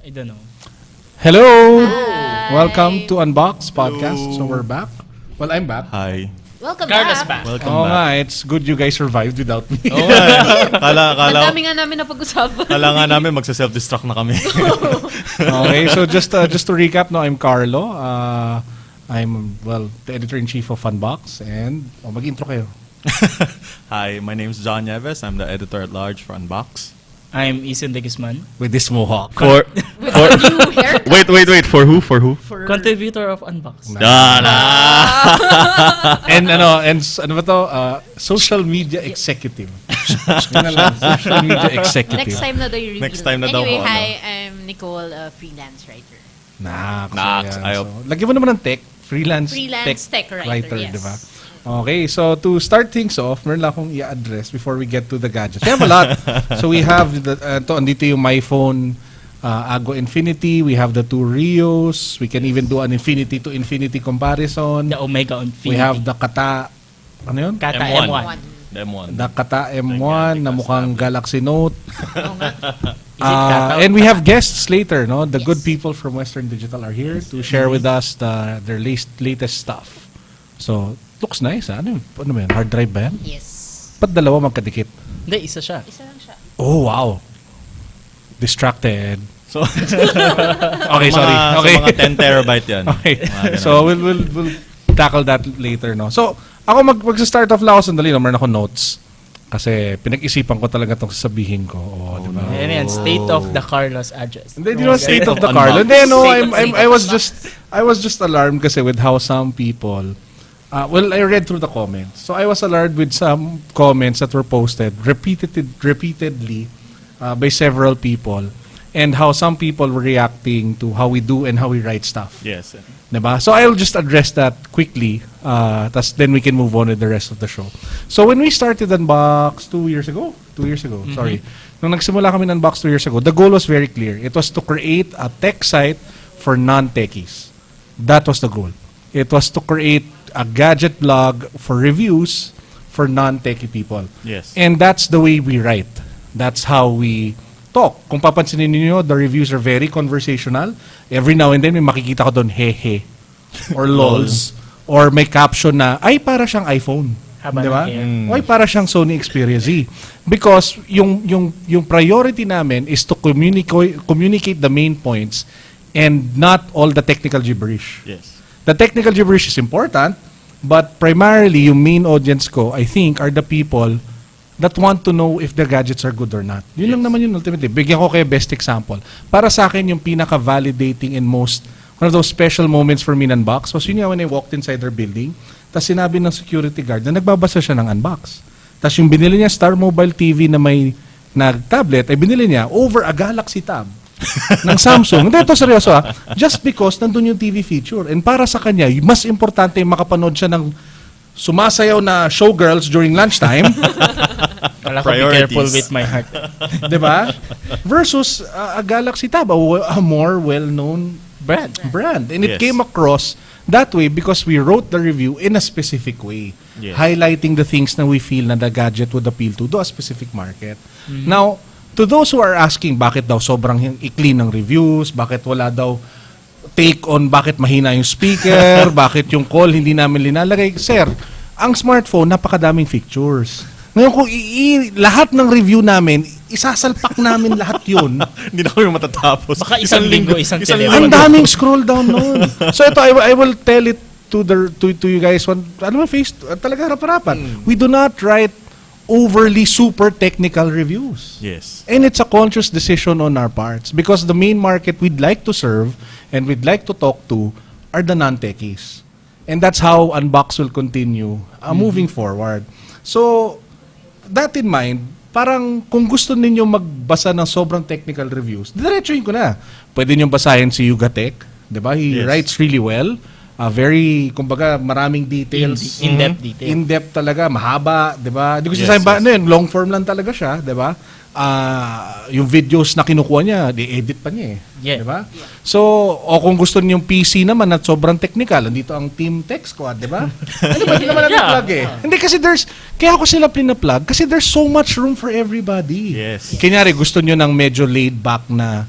I don't know. Hello! Hi. Welcome to Unbox.PH. So we're back. Well, I'm back. Hi. Welcome Carlos back. back. Welcome Oo nga, back. it's good you guys survived without me. Oo nga. Ang Kala dami nga namin na pag-usapan. nga namin magsa-self-destruct na kami. Okay, so just to recap, no, I'm Carlo. I'm, the editor-in-chief of Unbox. And, mag-intro kayo. Hi, my name's John Nieves. I'm the editor-at-large for Unbox. I'm Isan de Guzman, With this mohawk. For With a new haircut. wait. For who? contributor of Unbox. And ano ba to? Social media executive. Yun na lang, social media executive. Next time na daw yung reveal. Next time na daw Anyway, po, hi, I'm Nicole, freelance writer. Nax. Nax, Ayan. ayaw. So, lagyan mo naman ng tech. Freelance Tech writer, yes. diba? Okay, so to start things off, meron lang akong i-address before we get to the gadgets. We have a lot. So we have, andito yung MyPhone Infinity. We have the two Rios. We can even do an infinity to infinity comparison. The Omega Infinity. We have the Kata, ano yun? Kata M1. M1. The M1. The Kata M1 na mukhang Galaxy Note. Oo nga. Is it Kata? And we have guests later, no? The good Yes. people from Western Digital are here to share with us their latest stuff. So, looks nice. Ano ba yan? Hard drive ba yan? Yes. Ba't dalawa magkadikit? Hindi, isa siya. Isa lang siya. Oh, wow. Distracted. So, Okay, sorry. So Okay. mga 10 terabyte yan. Okay. Mga ganun. So, we'll tackle that later, no? So, ako mag-start off lang ako sandali, no? Meron ako notes. Kasi pinag-isipan ko talaga itong sasabihin ko. Oh, di ba? Ayan, state of the Carlos address. Hindi, di naman state of the Unbox. Carlo. Hindi, no, State of I was just alarmed kasi with how some people, I read through the comments. So I was alarmed with some comments that were posted repeatedly by several people and how some people were reacting to how we do and how we write stuff. Yes. Diba? So I'll just address that quickly, then we can move on with the rest of the show. So when we started Unbox 2 years ago, sorry. Nung nagsimula kami ng Unbox 2 years ago, the goal was very clear. It was to create a tech site for non-techies. That was the goal. It was to create a gadget blog for reviews for non-techie people. Yes. And that's the way we write. That's how we talk. Kung papansinin niyo, the reviews are very conversational. Every now and then, may makikita ko doon, he or lols, or may caption na, ay, para siyang iPhone. Haba Di ba? ng hair. O ay, para siyang Sony Xperia Z. Because yung priority namin is to communicate the main points and not all the technical gibberish. Yes. The technical gibberish is important, but primarily, yung main audience ko, I think, are the people that want to know if the gadgets are good or not. Yun lang naman yun ultimately. Bigyan ko kayo best example. Para sa akin, yung pinaka-validating and one of those special moments for me in Unbox was yun nga when I walked inside their building, tapos sinabi ng security guard na nagbabasa siya ng Unbox. Tapos yung binili niya Star Mobile TV na may tablet, ay binili niya over a Galaxy Tab ng Samsung. Hindi, ito seryoso just because nandun yung TV feature. And para sa kanya, mas importante yung makapanood siya ng sumasayaw na showgirls during lunchtime. Wala ko, be careful with my heart. Diba? Versus a Galaxy Tab, a more well-known brand. And it Yes. came across that way because we wrote the review in a specific way. Yes. Highlighting the things na we feel na the gadget would appeal to a specific market. Now, to those who are asking bakit daw sobrang ikli ng reviews, bakit wala daw take on bakit mahina yung speaker, bakit yung call hindi namin linalagay. Sir, ang smartphone, napakadaming features. Ngayon kung lahat ng review namin, isasalpak namin lahat yun. Hindi na kami matatapos. Baka isang linggo, isang Ang daming scroll down nun. So ito, I will tell it to you guys. Talaga harap-harapan. We do not write overly super technical reviews. Yes. And it's a conscious decision on our parts because the main market we'd like to serve and we'd like to talk to are the non-techies. And that's how Unbox will continue moving forward. So, that in mind, parang kung gusto ninyo magbasa ng sobrang technical reviews, diretsuhin ko na. Pwede nyo basahin si Yugatech. Diba? He Yes. writes really well. Very, kumbaga, maraming details. In-depth detail. In-depth talaga, mahaba, 'di ba? Hindi ko Yes, sinasabi ba, yes. ano yun, long form lang talaga siya, 'di ba? Yung videos na kinukuha niya, di-edit pa niya eh. Yeah. 'Di ba? So, o kung gusto niyo yung PC naman at sobrang technical, andito ang Team Tech Squad, 'di ba? Ano ba, hindi naman na-plug eh. Hindi kasi kaya ako sila plina-plug kasi there's so much room for everybody. Yes. Kunyari, gusto niyo ng medyo laid back na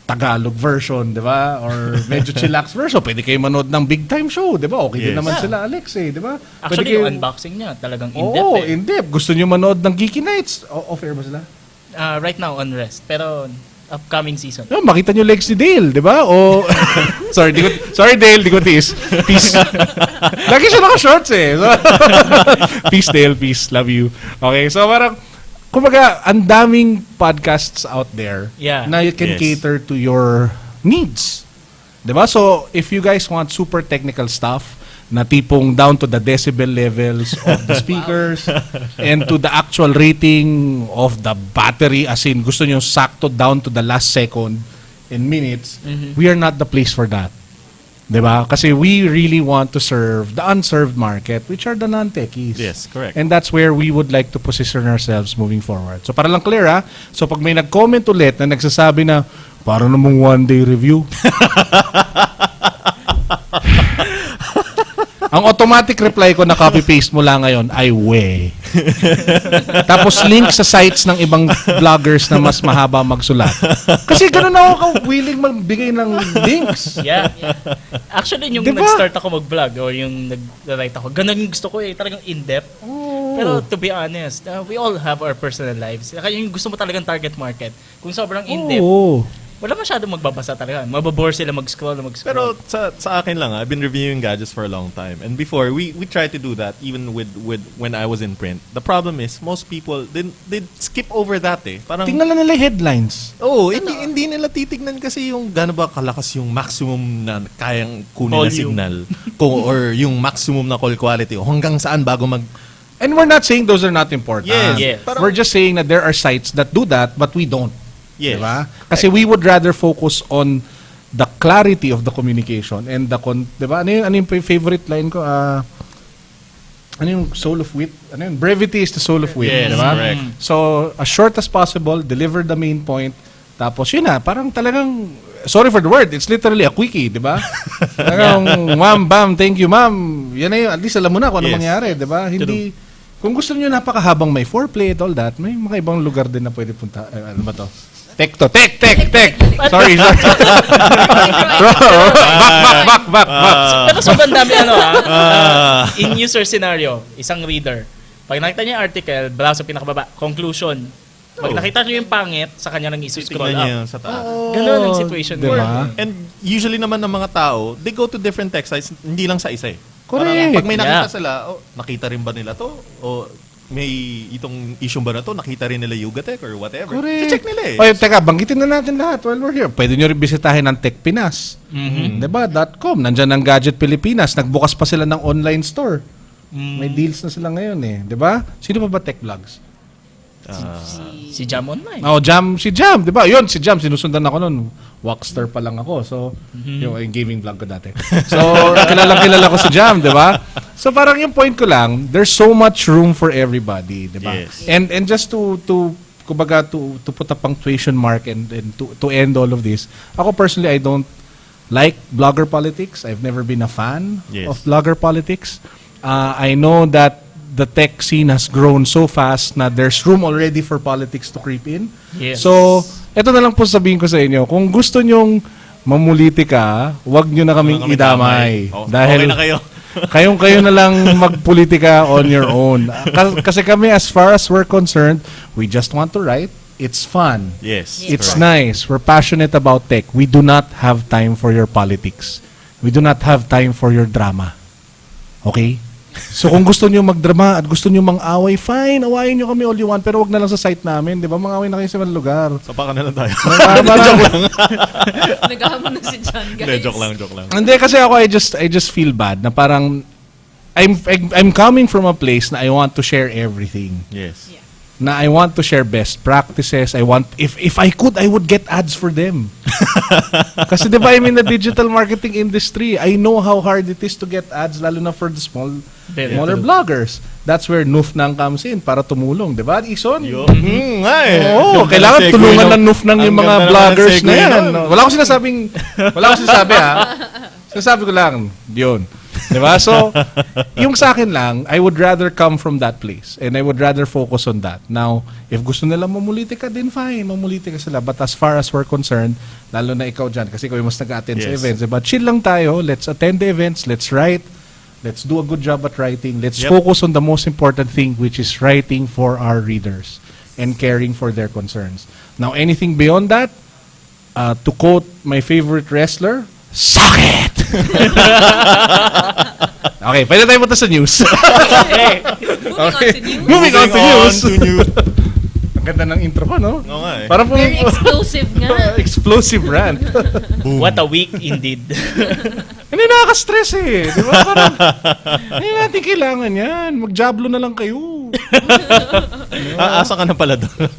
Tagalog version, di ba? Or medyo chillax version. Pwede kayo manood ng big time show, di ba? Okay din Yes. naman Yeah. sila, Alex, eh, di ba? Actually, yung unboxing niya, talagang in-depth Oo, eh. in-depth. Gusto nyo manood ng Geeky Nights? Off-air ba sila? Right now, on rest. Pero, upcoming season. No, makita nyo legs ni Dale, di ba? O, sorry Dale, di ko tiis. Peace. Lagi siya naka-shorts eh. So, peace Dale, peace. Love you. Okay, so parang, kumbaga, ang daming podcasts out there Yeah. na you can Yes. cater to your needs. Di ba? So, if you guys want super technical stuff, na tipong down to the decibel levels of the speakers and to the actual rating of the battery, as in gusto nyo sakto down to the last second in minutes, we are not the place for that. Diba? Kasi we really want to serve the unserved market, which are the non-techies. Yes, correct. And that's where we would like to position ourselves moving forward. So para lang clear so pag may nag-comment ulit na nagsasabi na, para namang one-day review, ang automatic reply ko na copy-paste mo lang ngayon ay we. Tapos link sa sites ng ibang vloggers na mas mahaba magsulat. Kasi ganun ako willing magbigay ng links. Yeah. Actually, yung Diba? nag-start ako mag-vlog or yung nag-write ako, ganun yung gusto ko eh. Talagang in-depth. Pero to be honest, we all have our personal lives. Kaya yung gusto mo talagang target market, kung sobrang in-depth, Oo. wala masyadong magbabasa talaga. Mababore sila mag-scroll. Pero sa akin lang, I've been reviewing gadgets for a long time. And before, we tried to do that even with when I was in print. The problem is, most people, they skip over that eh. Parang, Tingnan lang nila yung headlines. hindi nila titignan kasi yung gaano ba kalakas yung maximum na kayang kunin na Volume. signal. Or yung maximum na call quality. O hanggang saan bago mag... And we're not saying those are not important. Yes. Yes. Parang- We're just saying that there are sites that do that, but we don't. Yes. Diba? Kasi we would rather focus on the clarity of the communication and the diba? Ano yung favorite line ko? Ano yung soul of wit? Ano yun? Brevity is the soul of wit. Yes, Diba? correct. So, as short as possible, deliver the main point. Tapos yun na, parang talagang, sorry for the word, it's literally a quickie, di ba? Talagang, ma'am, bam, thank you, ma'am. Yan na yun, at least alam mo na kung ano Yes. mangyari, di ba? Hindi, kung gusto niyo napakahabang may foreplay at all that, may mga ibang lugar din na pwede punta. Ano ba to? Tech. Sorry. Back. Pero sobrang dami in user scenario, isang reader. Pag nakita niya yung article, browse sa pinakababa, conclusion. Pag nakita niyo yung pangit, sa kanya nang isi-scroll Tignan niya up. sa taas. Ganun ang situation. Diba? And usually naman ng mga tao, they go to different tech sites, hindi lang sa isa eh. Correct. Parang pag may nakita Yeah. sila, nakita rin ba nila to? O may itong issue ba na to? Nakita rin nila Yugatech or whatever. Correct. Check nila eh. Oy, teka, banggitin na natin lahat while we're here. Pwede nyo rin bisitahin ang Tech Pinas. Diba? .com. Nandyan ang Gadget Pilipinas. Nagbukas pa sila ng online store. May deals na sila ngayon eh. Diba? Sino pa ba tech vlogs? Si Jam Online. Oh, si Jam, 'di ba? 'Yun, si Jam sinusundan ako noon. Walkster pa lang ako. So, yung gaming vlog ko dati. So, kilala ko si Jam, 'di ba? So, parang yung point ko lang, there's so much room for everybody, 'di ba? Yes. And just to kumbaga to put a punctuation mark and to end all of this. Ako personally, I don't like blogger politics. I've never been a fan Yes. of blogger politics. I know that the tech scene has grown so fast na there's room already for politics to creep in. Yes. So, eto na lang po sabihin ko sa inyo. Kung gusto nyong mamulitika, wag nyo na kaming Kami idamay. damay. Dahil Okay na kayo. kayo na lang magpolitika on your own. Kasi kami, as far as we're concerned, we just want to write. It's fun. Yes. It's correct. nice. We're passionate about tech. We do not have time for your politics. We do not have time for your drama. Okay? So kung gusto niyo magdrama at gusto niyo mang-away, fine, awayin niyo kami all you want, pero wag na lang sa site namin, 'di ba? Mang-away na kayo sa ibang lugar. Sapakan na lang tayo. Joke lang. Naghahamon na si John, guys. Hindi, joke lang. Hindi kasi ako I just feel bad na parang I'm coming from a place na I want to share everything. Yes. Yeah. Na I want to share best practices. I want, if I could, I would get ads for them. Kasi diba, I'm in the digital marketing industry. I know how hard it is to get ads, lalo na for the smaller bloggers. That's where Nufnang comes in para tumulong. Diba, Ison? Nga eh. Oo, Ganda kailangan na tulungan segue ng Nufnang Ang yung mga ganda naman ng bloggers segue na yan. nun. Wala akong sinasabi ha. Sinasabi ko lang, yun. Diba? So, yung sa akin lang, I would rather come from that place and I would rather focus on that. Now, if gusto nila mamuliti ka, then fine, mamuliti ka sila. But as far as we're concerned, lalo na ikaw dyan, kasi ikaw yung mas nag-attend sa Yes. events, diba? Chill lang tayo, let's attend the events, let's write, let's do a good job at writing, let's Yep. focus on the most important thing, which is writing for our readers and caring for their concerns. Now, anything beyond that, to quote my favorite wrestler, suck it! Okay, pwede tayo punta sa news. Moving on to news. Moving on to news. Ang ganda ng intro ko, no? Oo nga eh. Parang Very explosive nga. explosive rant. What a week indeed. Hindi nakaka-stress eh. Di ba? Parang, hindi natin kailangan yan. Mag-jablo na lang kayo. Asa ka na pala doon.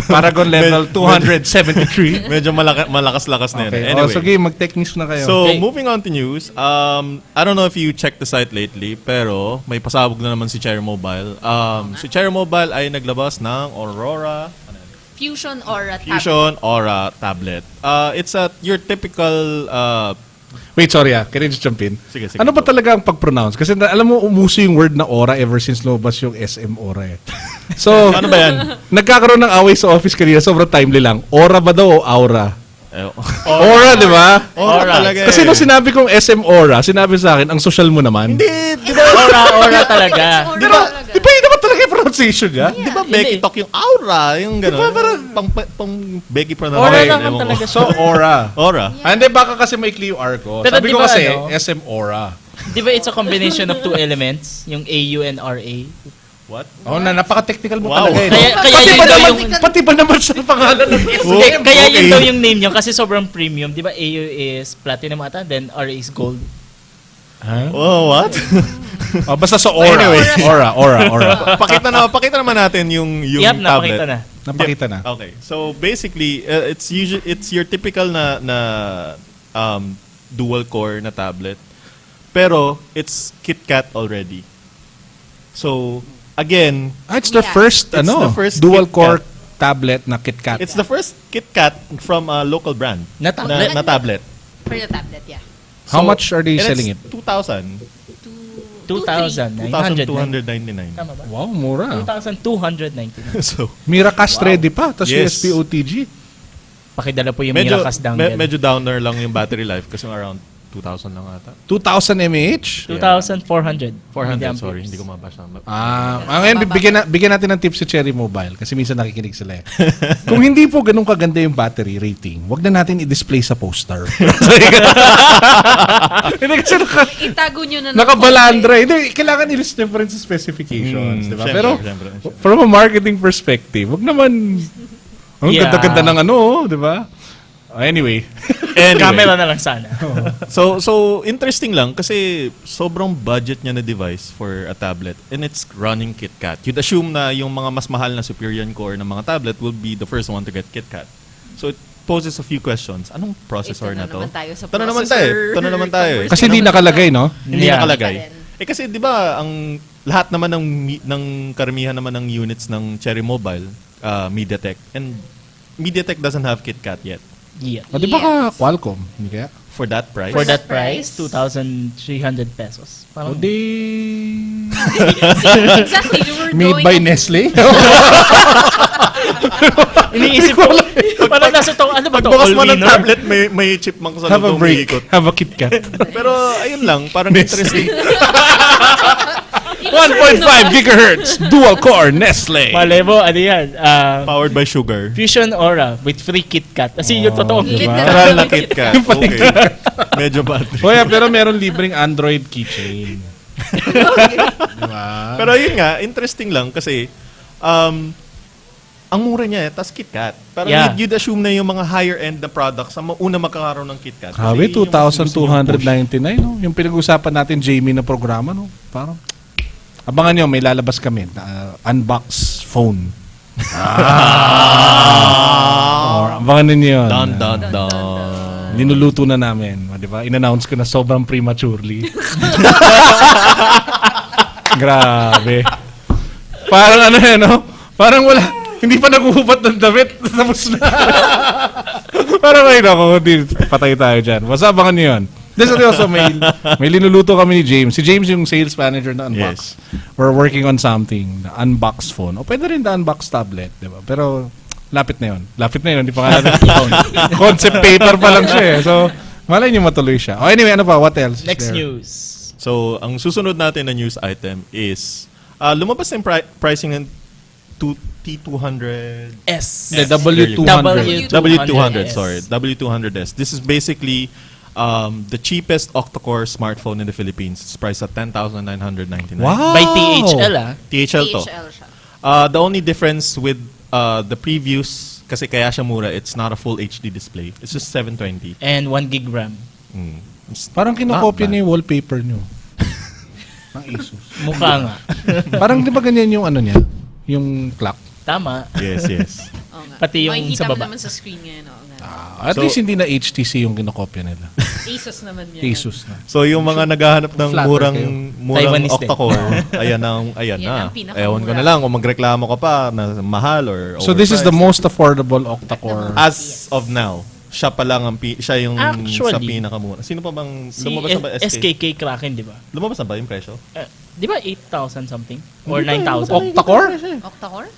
Paragon level 273. Medyo malakas-lakas na yun. Okay. Anyway. So, game, mag-tech news na kayo. So, Okay. moving on to news, I don't know if you checked the site lately, pero may pasabog na naman si Cherry Mobile. Si Cherry Mobile ay naglabas ng Aurora Fusion Aura tablet. Fusion Aura tablet. It's your typical Wait, sorry Can I just jump in? Sige, sige. Ano ba talaga ang pag-pronounce? Kasi alam mo, umuso yung word na aura ever since lumabas yung SM Aura eh. So, ano ba yan? nagkakaroon ng away sa office kanina, sobrang timely lang. Aura ba daw o aura? Aura, di ba? Aura talaga. Kasi nung sinabi kong SM Aura, sinabi sa akin, ang social mo naman. Hindi, di ba? Aura talaga. Di ba yun naman talaga yung pronunciation niya? Di ba Becky Hindi. Talk yung aura, yung gano'n? Di ba parang- pang Becky Aura pronunciation. naman ewan ko. talaga. So, aura. Aura. Hindi, baka kasi maikli yung R ko. Pero Sabi di ko ba kasi, ano? SM Aura. Di ba it's a combination of two elements? Yung AU and RA? What? Oh, napaka-technical mo Wow. talaga eh. Kaya Pati yun ba daw naman, yung... pati ba naman sa pangalan ng SM? Kaya yun Okay. daw yung name nyo kasi sobrang premium. Di ba AU is platinum ata, then RA is gold. Oh, what? Oh, basta sa aura. Anyway. Aura. pakita naman natin yung Yep, tablet. napakita na. Napakita na. Okay. So basically, it's your typical na dual core na tablet. Pero it's KitKat already. So again, It's the Yeah. first, It's the first dual-core tablet na KitKat. it's the first KitKat from a local brand Na tablet? na tablet. For the tablet, yeah. How much are they and selling it? it's 2,000. 2,999. 2,299. Tama ba? Wow, mura. 2,299. So, Miracast ready pa, tapos Yes. USB OTG. Pakidala po yung medyo, Miracast dongle. medyo downer lang yung battery life kasi around 2,000 lang ata. 2,000 mAh? 2,400. 400, sorry. Hindi ko mabasa. Ngayon, bigyan natin ng tips si Cherry Mobile kasi minsan nakikinig sila eh. Kung hindi po ganun kaganda yung battery rating, wag na natin i-display sa poster. Hindi kasi Itago nyo na ng nakabalandra. Hindi, kailangan i-list nyo pa rin sa specifications. Di ba? Syempre, Pero syempre. from a marketing perspective, wag naman ang Yeah. ganda-ganda ng ano, di ba? Anyway. Anyway. Camera na lang sana. So interesting lang kasi sobrang budget niya na device for a tablet and it's running KitKat. You'd assume na yung mga mas mahal na Superior core ng mga tablet will be the first one to get KitKat. So it poses a few questions. Anong processor na to? Ito na naman tayo. Kasi hindi nakalagay, no? Hindi Yeah. nakalagay. Hindi Kasi 'di ba ang lahat naman ng karamihan naman ng units ng Cherry Mobile, MediaTek, and MediaTek doesn't have KitKat yet. Yeah. O di ba ka Qualcomm? Hindi kaya? For that price. For that price? price, 2,300 pesos. O Parang, di... Exactly, you were Made going by at- Nestle? iniisip ko, parang nasa to, ano ba to? Pagbukas mo ng All-winner? tablet, may chipmunk sa Have a loob break. umiikot. Have a KitKat. Pero ayun lang, parang interesting. 1.5 gigahertz dual core Nestle. Malebo, ano yan? Powered by sugar. Fusion Aura with free KitKat. Kasi yung totoong diba? KitKat. Literal na KitKat. Okay. Medyo bad. Kuya, pero meron libreng Android keychain. Diba? Pero yun nga, interesting lang kasi ang mura niya, tas KitKat. Pero Yeah. you'd assume na yung mga higher end na products ang una magkakaroon ng KitKat. Kasi Grabe, yung gusto niyong push. 2,299, no? Yung pinag-usapan natin, Jamie, na programa, no? Parang, abangan nyo, may lalabas kami, unbox phone. Abangan ninyo yun. Dun. Linuluto na namin, di ba? In-announce ko na sobrang prematurely. Grabe. Parang ano eh, no? Parang wala, hindi pa naguhubat ng damit, tapos na. Parang ay nako, patay tayo dyan. Basta abangan nyo yun. This seryoso, may linuluto kami ni James. Si James yung sales manager na Unbox. We're working on something, the Unbox phone. O pwede rin the Unbox tablet, di ba? Pero lapit na yun. Hindi pa nga natin phone. Concept paper pa lang siya eh. So, malay niyo matuloy siya. Oh, anyway, ano pa? What else? is Next there? news. So, ang susunod natin na news item is lumabas na yung pricing ng T200 S. The W200. W200, S. sorry. W200S. This is basically the cheapest octa-core smartphone in the Philippines. It's priced at 10,999. Wow! By THL, ah. THL to. THL siya. The only difference with the previous, kasi kaya siya mura, it's not a full HD display. It's just 720. And 1 gig RAM. Parang kinokopya Not bad. niya yung wallpaper niyo. Ng Asus. Mukha nga. Parang di ba ganyan yung ano niya? Yung clock. Tama. Yes. Oo nga. Pati yung Makikita sa mo baba. naman sa screen ngayon. Oo nga. At So- least hindi na HTC yung kinokopya nila. Asus naman yan. Asus na. So yung mga naghahanap ng Flatter murang Taiwanese din. octa-core, ayan Yan na. ang pinakamura. Ewan ko na lang kung magreklamo ka pa na mahal or So this is the overpriced. most affordable octa-core. As of now, siya pa lang ang siya yung Actually, sa pinakamura. Sino pa bang Si lumabas na ba SKK Kraken, di ba? Lumabas na ba yung presyo? Di ba 8,000 something? Or Hindi pa, 9,000? Octa-core? Octa-core?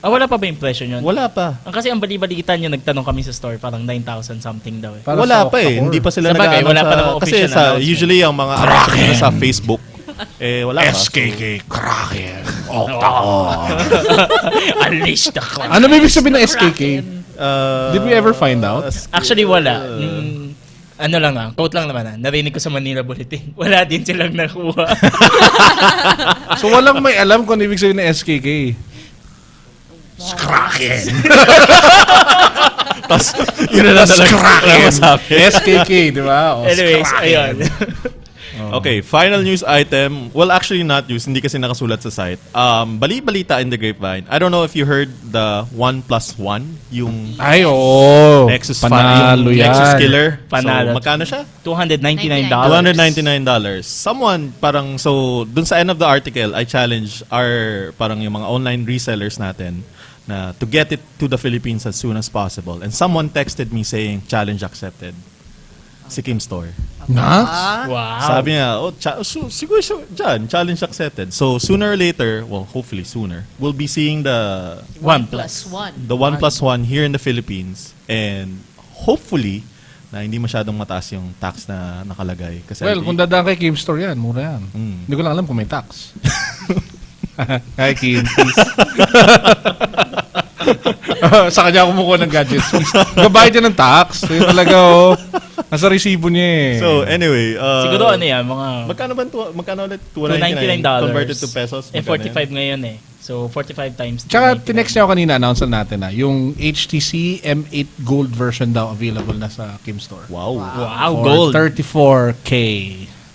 Wala pa ba yung presyo yun? Wala pa. Kasi ang bali-balikitan yung nagtanong kami sa store, parang 9,000 something daw eh. Para Wala sa pa eh. octa-core. Hindi pa sila Sa bagay, nag-ano wala pa namang kasi official sa announcement. usually ang mga announcement nila sa Facebook wala pa. SKK Kraken. Octa-core. Unleash the clock. Ano ba ibig sabihin ng SKK? Did we ever find out? Actually, wala. Ano lang quote lang naman narinig ko sa Manila Bulletin. Wala din silang nakuha. So walang may alam kung ano ibig sabihin ng SKK. Kraken. Tapos, yun na lang talaga masabi. SKK, di ba? O, Anyways, Kraken. ayun. Okay, final news item. Well, actually not news. Hindi kasi nakasulat sa site. Bali-balita in the grapevine. I don't know if you heard the 1+1, yung Ay, oo. Nexus Panalo yung yan. Nexus Killer. Panalo. So, magkano siya? $299. $299. Someone, dun sa end of the article, I challenge parang yung mga online resellers natin na to get it to the Philippines as soon as possible. And someone texted me saying, challenge accepted. Si Kim Store. Na? Wow. Sabi niya, siguro dyan, challenge accepted. So, sooner or later, well, hopefully sooner, we'll be seeing the 1+. the 1+1 here in the Philippines. And hopefully, na hindi masyadong mataas yung tax na nakalagay. Kasi Well, kung dadaan kay Kim Store yan, mura yan. Hindi ko lang alam kung may tax. Hi, Kim. Please. Sa kanya ako kumukuha ng gadgets. Gabayad niya ng tax. Yun talaga, oh. Nasa resibo niya eh. So, anyway. Siguro yan, mga Magkano ulit? $299. Converted to pesos? Magkano 45 ngayon eh. So, 45 times. Tsaka, 299. tinext niya ako kanina, announce natin na yung HTC M8 Gold version daw available na sa Kim Store. Wow. Wow, For gold. 34K.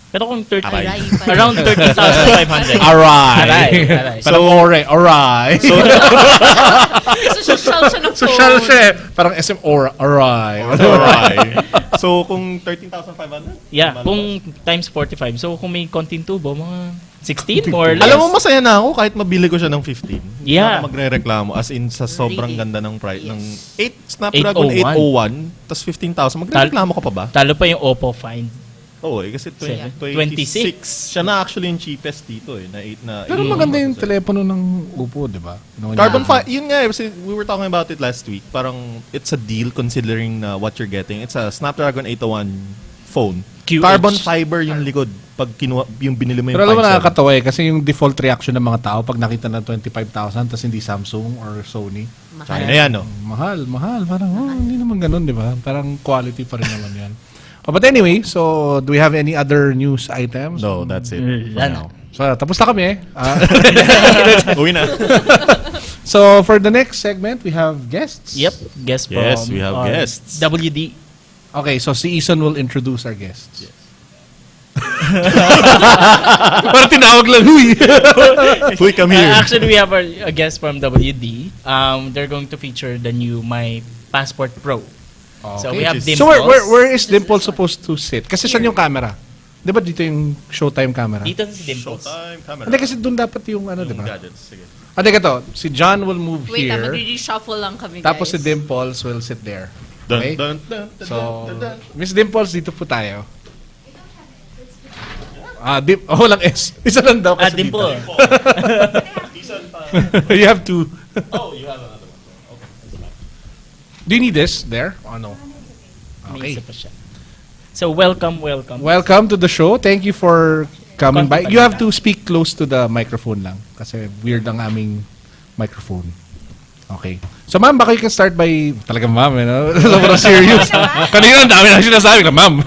Pero kung 30, Aray. around 30,500. Aray. Aray. Parang ore. Aray. Kasi social siya ng phone. Social siya eh. Parang SM Aura. Aray. Alright. So, kung 13,500? Yeah, kung times 45. So, kung may konting tubo, mga 16 or less. Alam mo, masaya na ako kahit mabili ko siya ng 15. Hindi Yeah. ako magre-reklamo as in sa sobrang Really? ganda ng price. Yes. Ng 8 Snapdragon 801, tas 15,000. Magre-reklamo ka pa ba? Talo pa yung Oppo Find. Oo kasi 26. Siya na actually yung cheapest dito eh. Na 8 na. Pero maganda yung telepono ng Oppo, di ba? Carbon fiber, yun nga eh, kasi we were talking about it last week. Parang it's a deal considering what you're getting. It's a Snapdragon 801 phone. QH. Carbon fiber yung likod pag kinuha, yung binili mo yung Pero alam mo 5.7. nakakatawa eh, kasi yung default reaction ng mga tao pag nakita na 25,000 tapos hindi Samsung or Sony. China yan, no? Mahal. Parang, hindi naman ganun, di ba? Parang quality pa rin naman yan. Oh, but anyway, so do we have any other news items? No, that's it. Wala na. So, tapos na kami eh. Uwi na. So, for the next segment, we have guests. Yep, guest from Yes, we have our guests. WD. Okay, so si Ethan will introduce our guests. Yes. Parang tinawag lang, huy. Huy, come here. Actually, we have a guest from WD. They're going to feature the new My Passport Pro. So we have Dimples. So where is Dimple supposed to sit? Kasi saan yung camera? Di ba dito yung Showtime camera? Dito si Dimples. Showtime camera. Hindi kasi doon dapat yung ano, di Yung ba? gadgets. Sige. Teka to, si John will move Wait, here. mag-reshuffle lang kami, guys. Tapos si Dimples will sit there. Dun, Okay? dun, dun, dun, So, dun, dun. Miss Dimples, dito po tayo. Walang S. Isa lang daw kasi Dimple. dito. You have two. Oh, you have another one. Okay. Do you need this there? Oh, no. May Okay. isa pa siya. So, welcome. Welcome to the show. Thank you for coming by. Konti You have pa to speak close to the microphone lang. Kasi weird ang aming microphone. Okay. So ma'am, baka you can start by, talagang ma'am, sobrang serious. Kanina ang dami na sinasabi na ma'am.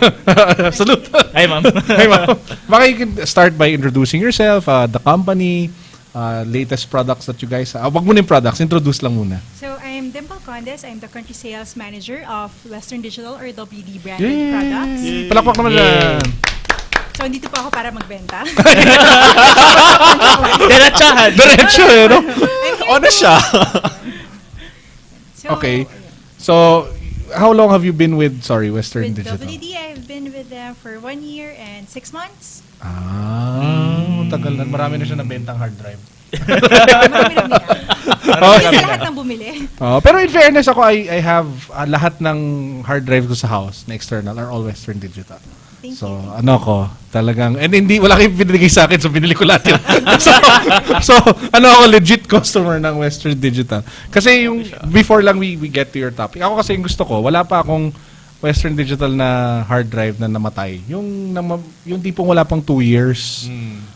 Salute. Hi, ma'am. Hey ma'am. Baka you can start by introducing yourself, the company, latest products that you guys, wag muna yung products, introduce lang muna. So I'm Dimple Condes. I'm the country sales manager of Western Digital or WD branded products. Palakpak naman Yay. na. So andito po ako para magbenta. Diretsahan. Diretso no? Honest siya. So, Okay. ayan. So, how long have you been with, Western With Digital? WD, I've been with them for 1 year and 6 months. Tagal na. Marami na siya nabentang hard drive. Marami na nila. Hindi sa lahat ng bumili. Pero in fairness ako, I have lahat ng hard drive ko sa house na external are all Western Digital. Thank So, you. ano ko, talagang, and hindi, wala kayong binigay sa akin, so binili ko lahat yun. so, ako, legit customer ng Western Digital. Kasi yung, before lang we get to your topic, ako kasi yung gusto ko, wala pa akong Western Digital na hard drive na namatay. Yung tipong wala pang 2 years,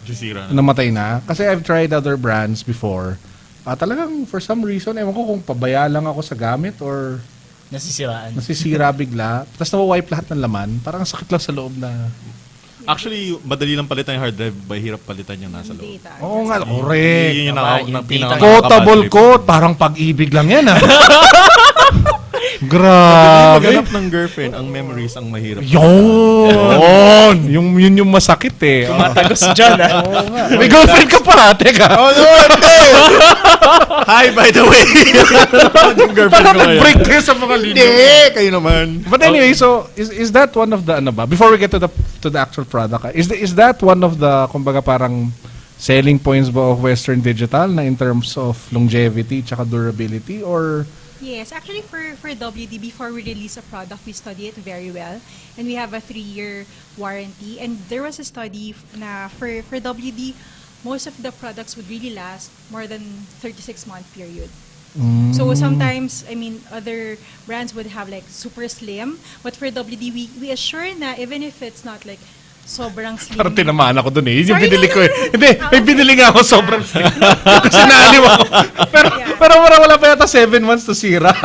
Sisira na. namatay na. Kasi I've tried other brands before. Talagang, for some reason, ewan ko kung pabaya lang ako sa gamit or Nasisiraan. nasisira bigla. Tapos nawawipe lahat ng laman. Parang sakit lang sa loob na... Actually, madali lang palitan yung hard drive, hirap palitan yung nasa loob. Data. Oo nga, correct. Yun yung Tama, yung data. Quotable quote, parang pag-ibig lang yan ah. Grabe. Grabe. Maghanap ng girlfriend, ang memories ang mahirap. Yun! Yun yung masakit eh. Matagos dyan, ha? May girlfriend ka pa, teka. Oh, no! Hi, by the way! Yung girlfriend Parang ko ngayon. nag-break kayo sa mga linya. Hindi! Kayo naman. But anyway, so is that one of the ano ba? Before we get to the actual product, is that one of the kumbaga parang selling points ba of Western Digital na in terms of longevity tsaka durability or Yes, actually for WD, before we release a product, we study it very well. And we have a 3-year warranty. And there was a study na for WD, most of the products would really last more than 36-month period. So sometimes, I mean, other brands would have like super slim, but for WD, we assure na even if it's not like sobrang slim. parang tinamaan ako dun eh. Yun yung Sorry, binili no, ko no, eh. no. Hindi, may Okay. binili nga ako sobrang slim. Kasi naaliw ako. Pero wala pa yata 7 months to sira.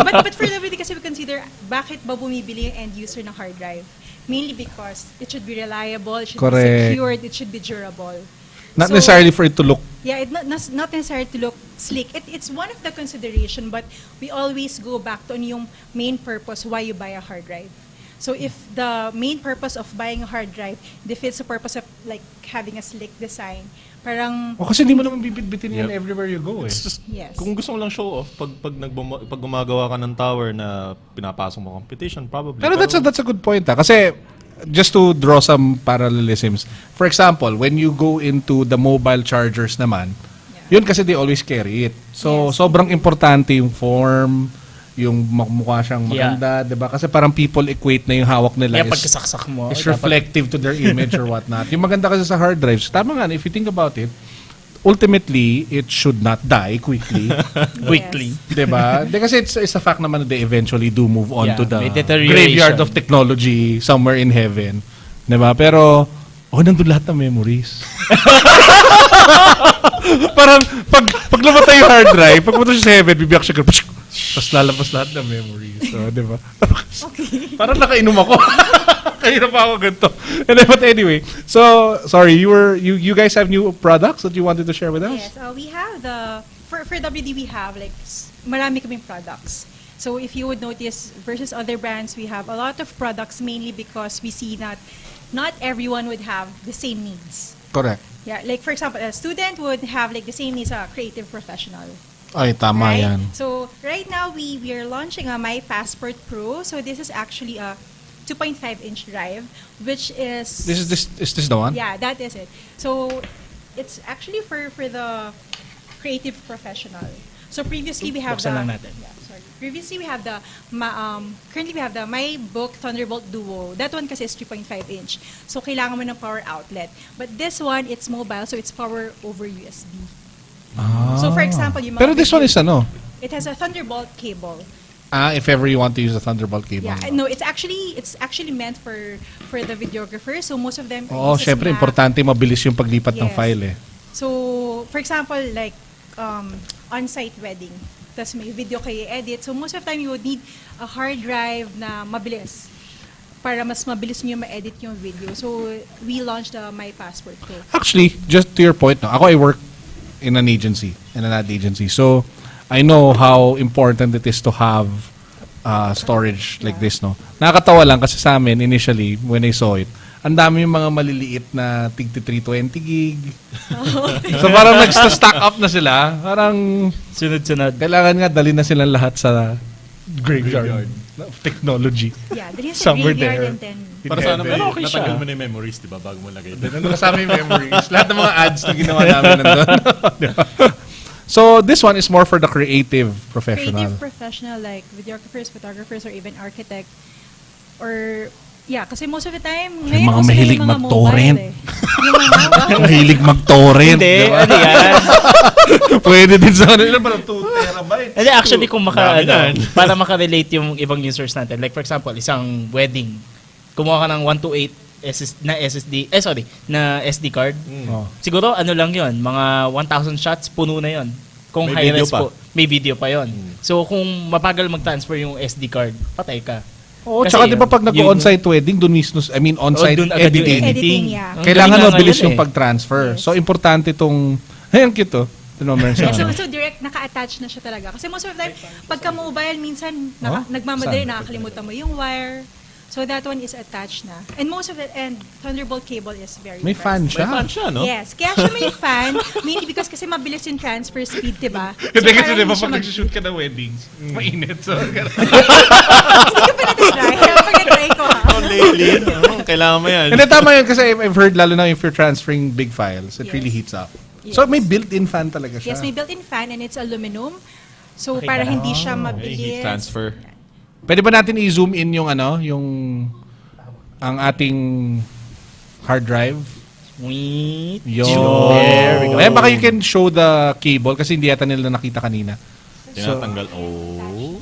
but for WD kasi we consider bakit ba bumibili yung end user ng hard drive? Mainly because it should be reliable, it should Correct. be secured, it should be durable. Not So, necessarily for it to look. Yeah, not necessarily to look sleek. It's one of the consideration, but we always go back to ano yung main purpose why you buy a hard drive. So if the main purpose of buying a hard drive defeats the purpose of like having a slick design, parang Kasi hindi mo naman bibit-bitin yan Yep. everywhere you go eh. It's just, Yes. kung gusto mo lang show off, pag gumagawa ka ng tower na pinapasok mo competition, probably. Pero that's a good point kasi just to draw some parallelisms. For example, when you go into the mobile chargers naman, yun kasi they always carry it. So Yes. sobrang importante yung form, yung mukha siyang maganda, 'di ba? Kasi parang people equate na yung hawak nila Kaya is pagkasaksak mo, is dapat- reflective to their image or whatnot. Yung maganda kasi sa hard drives, tama nga, if you think about it, ultimately, it should not die quickly. quickly. Diba? Kasi it's a fact naman that they eventually do move on Yeah, to the may deterioration. graveyard of technology somewhere in heaven. Diba? Pero, nandun lahat ng memories. Parang, pag namatay yung hard drive, pag pumunta siya sa heaven, bibiyak siya, tapos lalabas lahat ng memories. So, diba? Parang nakainom ako. Kaya pa ako ganito. But anyway, so, sorry, you guys have new products that you wanted to share with us? yes, we have for WD we have like marami kaming products. So if you would notice versus other brands, we have a lot of products mainly because we see that not everyone would have the same needs. Correct. Yeah, like for example, a student would have like the same needs a creative professional. Ay, tama Right? yan. So right now we are launching a My Passport Pro. So this is actually a 2.5-inch drive, which is Is this the one? yeah, that is it. So it's actually for the creative professional. So previously we have Buksan lang natin. Previously we have currently we have the MyBook Thunderbolt Duo. That one kasi is 3.5 inch. So kailangan mo ng power outlet. But this one, it's mobile, so it's power over USB. So for example, yung mga Pero this one is ano? it has a Thunderbolt cable. If ever you want to use a Thunderbolt cable. Yeah, no, it's actually meant for the videographer. So most of them Oo, uses syempre, Mac. importante mabilis yung paglipat ng Yes. file eh. So, for example, like on-site wedding, tas may video kayo edit. So most of the time, you would need a hard drive na mabilis para mas mabilis nyo ma-edit yung video. So, we launched the My Passport Pro. Actually, just to your point, no, ako I work in an ad agency. So, I know how important it is to have storage like this, no? Nakakatawa lang kasi sa amin, initially, when I saw it, ang dami yung mga maliliit na tig 320 gig. So parang nag-stack up na sila. Parang Sunod-sunod. kailangan nga dali na silang lahat sa graveyard of technology. Yeah, there is a Somewhere graveyard there. and then... Para sana Pero may okay siya. natanggal mo na yung memories, di ba, bago mo lagay. Nandun kasama yung memories. Lahat ng mga ads na ginawa namin nandun. So this one is more for the creative professional. Creative professional like videographers, photographers, or even architect. Or, yeah, kasi most of the time, ngayon mga uso na mahilig yung mga mag-torrent. mobile eh. Yung mga Mahilig mag-torrent. Hindi, di ba? ano yan? Pwede din sa kanila. Parang 2 terabytes. Hindi, actually, kung Dami yan. para makarelate yung ibang users natin. Like, for example, isang wedding. Kumuha ka ng 128 na SD card. Oh. Siguro, ano lang yon, mga 1,000 shots, puno na yon. Kung May high-res video pa. po, may video pa yon. So, kung mabagal mag-transfer yung SD card, patay ka. Oo, Kasi tsaka di ba pag yun- nag-on-site wedding, dun mismo, on-site dun agad yung editing. Editing, yeah. Ang Kailangan galing nga mabilis ngayon yung pag-transfer. Yes. So, importante itong, ay, ang cute oh. Ito naman siya. Yeah, so direct naka-attach na siya talaga. Kasi most of the time, pagka mobile, minsan nagmamadali, Saan? nakakalimutan mo yung wire. So that one is attached na. And most of it, and Thunderbolt cable is very May fan pricey. siya. May fan siya, no? Yes, kaya siya may fan, mainly because kasi mabilis yung transfer speed, diba? So, Kasi parang di ba hindi siya pag nag-shoot ka ng weddings, mainit. So, Hindi ko pa na-try. Pag-try ko ha. Oh, lately, kailangan mo yan. hindi, tama yun kasi I've heard, lalo na if you're transferring big files, it Yes. really heats up. Yes. So, may built-in fan talaga siya. Yes, may built-in fan and it's aluminum. So Okay, para parang- hindi siya May mabilis. heat transfer. Pwede ba natin i-zoom in yung ang ating hard drive? Wait. Yo. There we go. Eh, baka you can show the cable kasi hindi yata nila nakita kanina. Tinatanggal. Oh.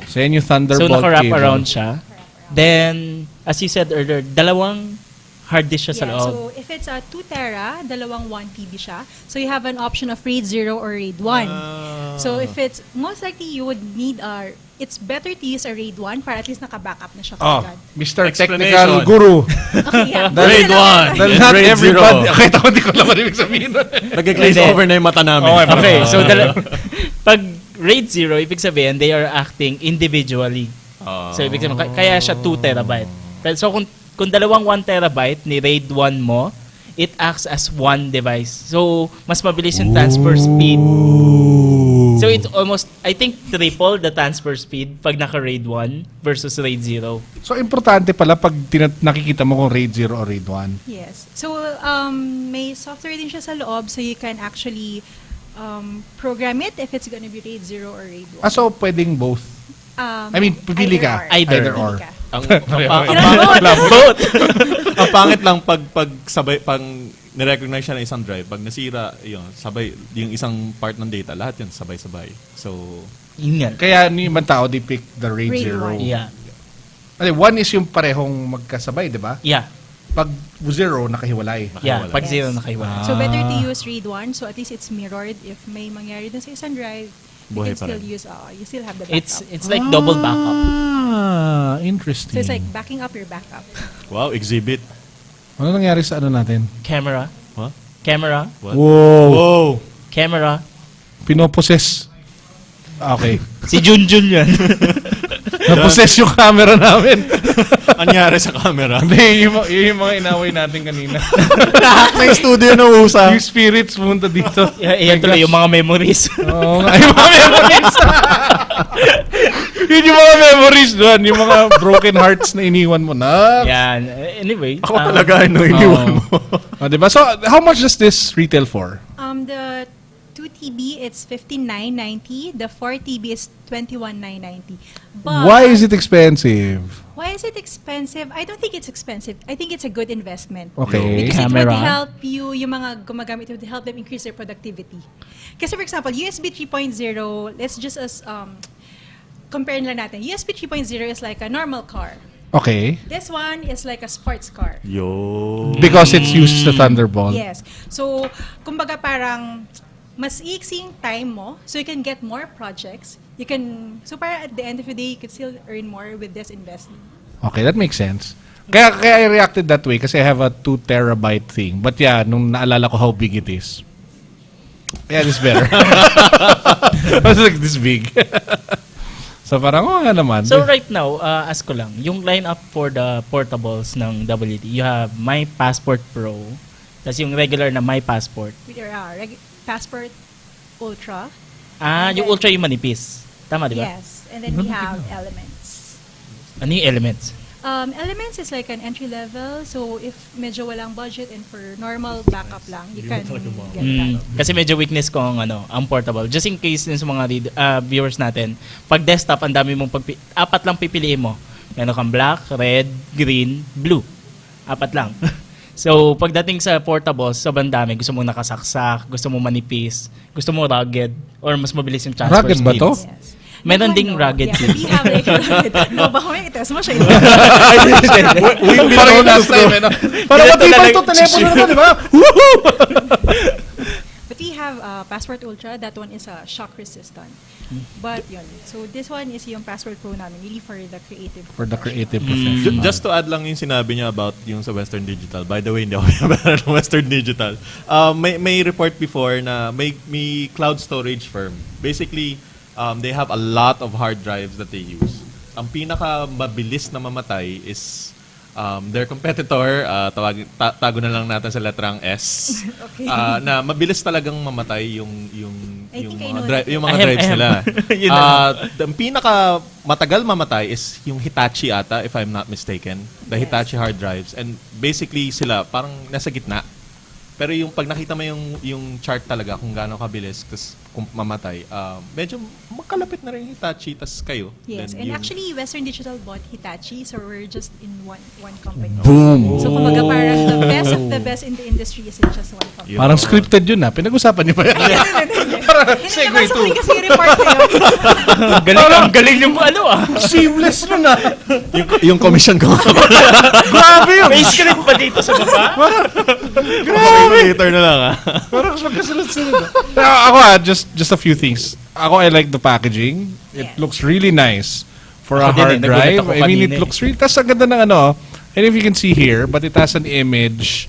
So, yan yung So, Thunderbolt naka-wrap cable. around siya. Then, as you said earlier, dalawang hard disk siya sa Yeah, loob. so if it's a 2 tera, dalawang 1 TB siya. So you have an option of RAID 0 or RAID 1. So if it's, most likely you would need it's better to use a RAID 1 para at least naka-backup na siya Oh, kagad. Mr. Explanation. Technical Guru. Okay, yeah. RAID 1. Dahil And not RAID everybody, 0. kahit ako hindi ko alam ano ibig sabihin nun. Nag-glaze Hindi. over na yung mata namin. Okay, so pag RAID 0, ibig sabihin, they are acting individually. So, ibig sabihin, kaya siya 2 terabyte. So, kung dalawang 1 terabyte ni RAID 1 mo, it acts as one device. So, mas mabilis yung transfer speed. So, it's almost, I think, triple the transfer speed pag naka-RAID 1 versus RAID 0. So, importante pala pag nakikita mo kung RAID 0 o RAID 1. Yes. So may software din siya sa loob so you can actually program it if it's gonna be RAID 0 or RAID 1. So, pwedeng both. I mean, pipili ka. Either. Either or. Pipili ka. Ang pangit lang pag sabay pag ni-recognize siya ng isang drive, pag nasira, yun, sabay yung isang part ng data, lahat yun sabay-sabay. So, Yun nga. Kaya yung ibang tao, they pick the RAID RAID 0. 1. Yeah. Kasi 1 is yung parehong magkasabay, di ba? Yeah. Pag 0, nakahiwalay. Yeah. Pag Yes. 0 nakaiwala. So better to use RAID 1 so at least it's mirrored if may mangyari dun sa isang drive. You Buhay can pa still rin. use, you still have the backup. It's like double backup. Ah, interesting. So it's like backing up your backup. wow, exhibit. Ano nangyari sa ano natin? Camera. Huh? Camera. What? Wow. Wow. Camera. Pinoposes. Okay. Si Junjun yan. Naposes yung camera namin. Anyari sa camera. Hindi, yung mga inaway natin kanina. Lahat ng studio na usa. Yung spirits pumunta dito. Yan tuloy yung mga memories. Oo nga, yung mga memories. Yun yung mga memories doon. Yung mga broken hearts na iniwan mo na. Yan. Anyway. Ako talaga, iniwan mo. Oh, diba? So, how much does this retail for? The 2 TB, it's 15,990. The 4 TB is 21,990. But Why is it expensive? Why is it expensive? I don't think it's expensive. I think it's a good investment. Okay. Because it Camera. would help you, yung mga gumagamit, it would help them increase their productivity. Kasi for example, USB 3.0, let's just compare lang natin. USB 3.0 is like a normal car. Okay. This one is like a sports car. Yo. Because it uses the Thunderbolt. Yes. So, kumbaga parang mas iiksing time mo, so you can get more projects. So para at the end of the day, you could still earn more with this investment. Okay, that makes sense. Kaya I reacted that way kasi I have a 2 terabyte thing. But yeah, nung naalala ko how big it is. Yeah, this better. It was like this big. So parang, nga naman. So right now, ask ko lang, yung lineup for the portables ng WD, you have My Passport Pro, tas yung regular na My Passport. With your Passport Ultra. Yung Ultra yung manipis. Tama, di ba? Yes. And then we have Elements. Ano yung Elements? Elements is like an entry level. So if medyo walang budget and for normal backup lang, you can get that. Kasi medyo weakness ko ang portable. Just in case sa mga viewers natin, pag desktop, ang dami mong apat lang pipiliin mo. Meron kang black, red, green, blue. Apat lang. So, pagdating sa portables, sobrang dami. Gusto mo nakasaksak, gusto mo manipis, gusto mo rugged, or mas mabilis yung transfer Rugged ba to? Yes. Meron That ding one, no. rugged Yeah, seats. we have like rugged. No, baka may itest mo siya. We've been on last time, eh, no? Parang Ganito matibay na to, lang- telepono naman, di ba? But we have Passport Ultra. That one is shock resistant. But yun. So this one is yung Passport Pro namin, really for the creative. For the creative professional. professional. Just to add lang yung sinabi niya about yung sa Western Digital. By the way, hindi ako pinabara ng Western Digital. May report before na may cloud storage firm. Basically, they have a lot of hard drives that they use. Ang pinaka mabilis na mamatay is their competitor, tago na lang natin sa letrang S. Okay. Na mabilis talagang mamatay yung I think I know mga Ahem, drives ahem. nila. Yun na. Ang pinaka matagal mamatay is yung Hitachi ata, if I'm not mistaken. The Yes. Hitachi hard drives. And basically sila parang nasa gitna. Pero yung pag nakita mo yung chart talaga kung gaano kabilis tas kung mamatay, medyo magkalapit na rin yung Hitachi tas kayo. Yes, Then and yung- actually Western Digital bought Hitachi, so we're just in one company. Boom. So kumbaga parang the best of the best in the industry is in just one company. Yun. Parang scripted yun, Pinag-usapan niyo ba yan? Hindi Segue nabasa ko to. rin kasi yung report na yun. Galing yung Seamless nun yung commission ko. Grabe yun. May script pa dito sa baba? Later na lang Parang magkasunod-sunod. Ako just a few things. Ako, I like the packaging. It Yes. looks really nice for a Ako din hard nagulat drive. ako I mean, it kanina looks really... Tas ang ganda ng and if you can see here, but it has an image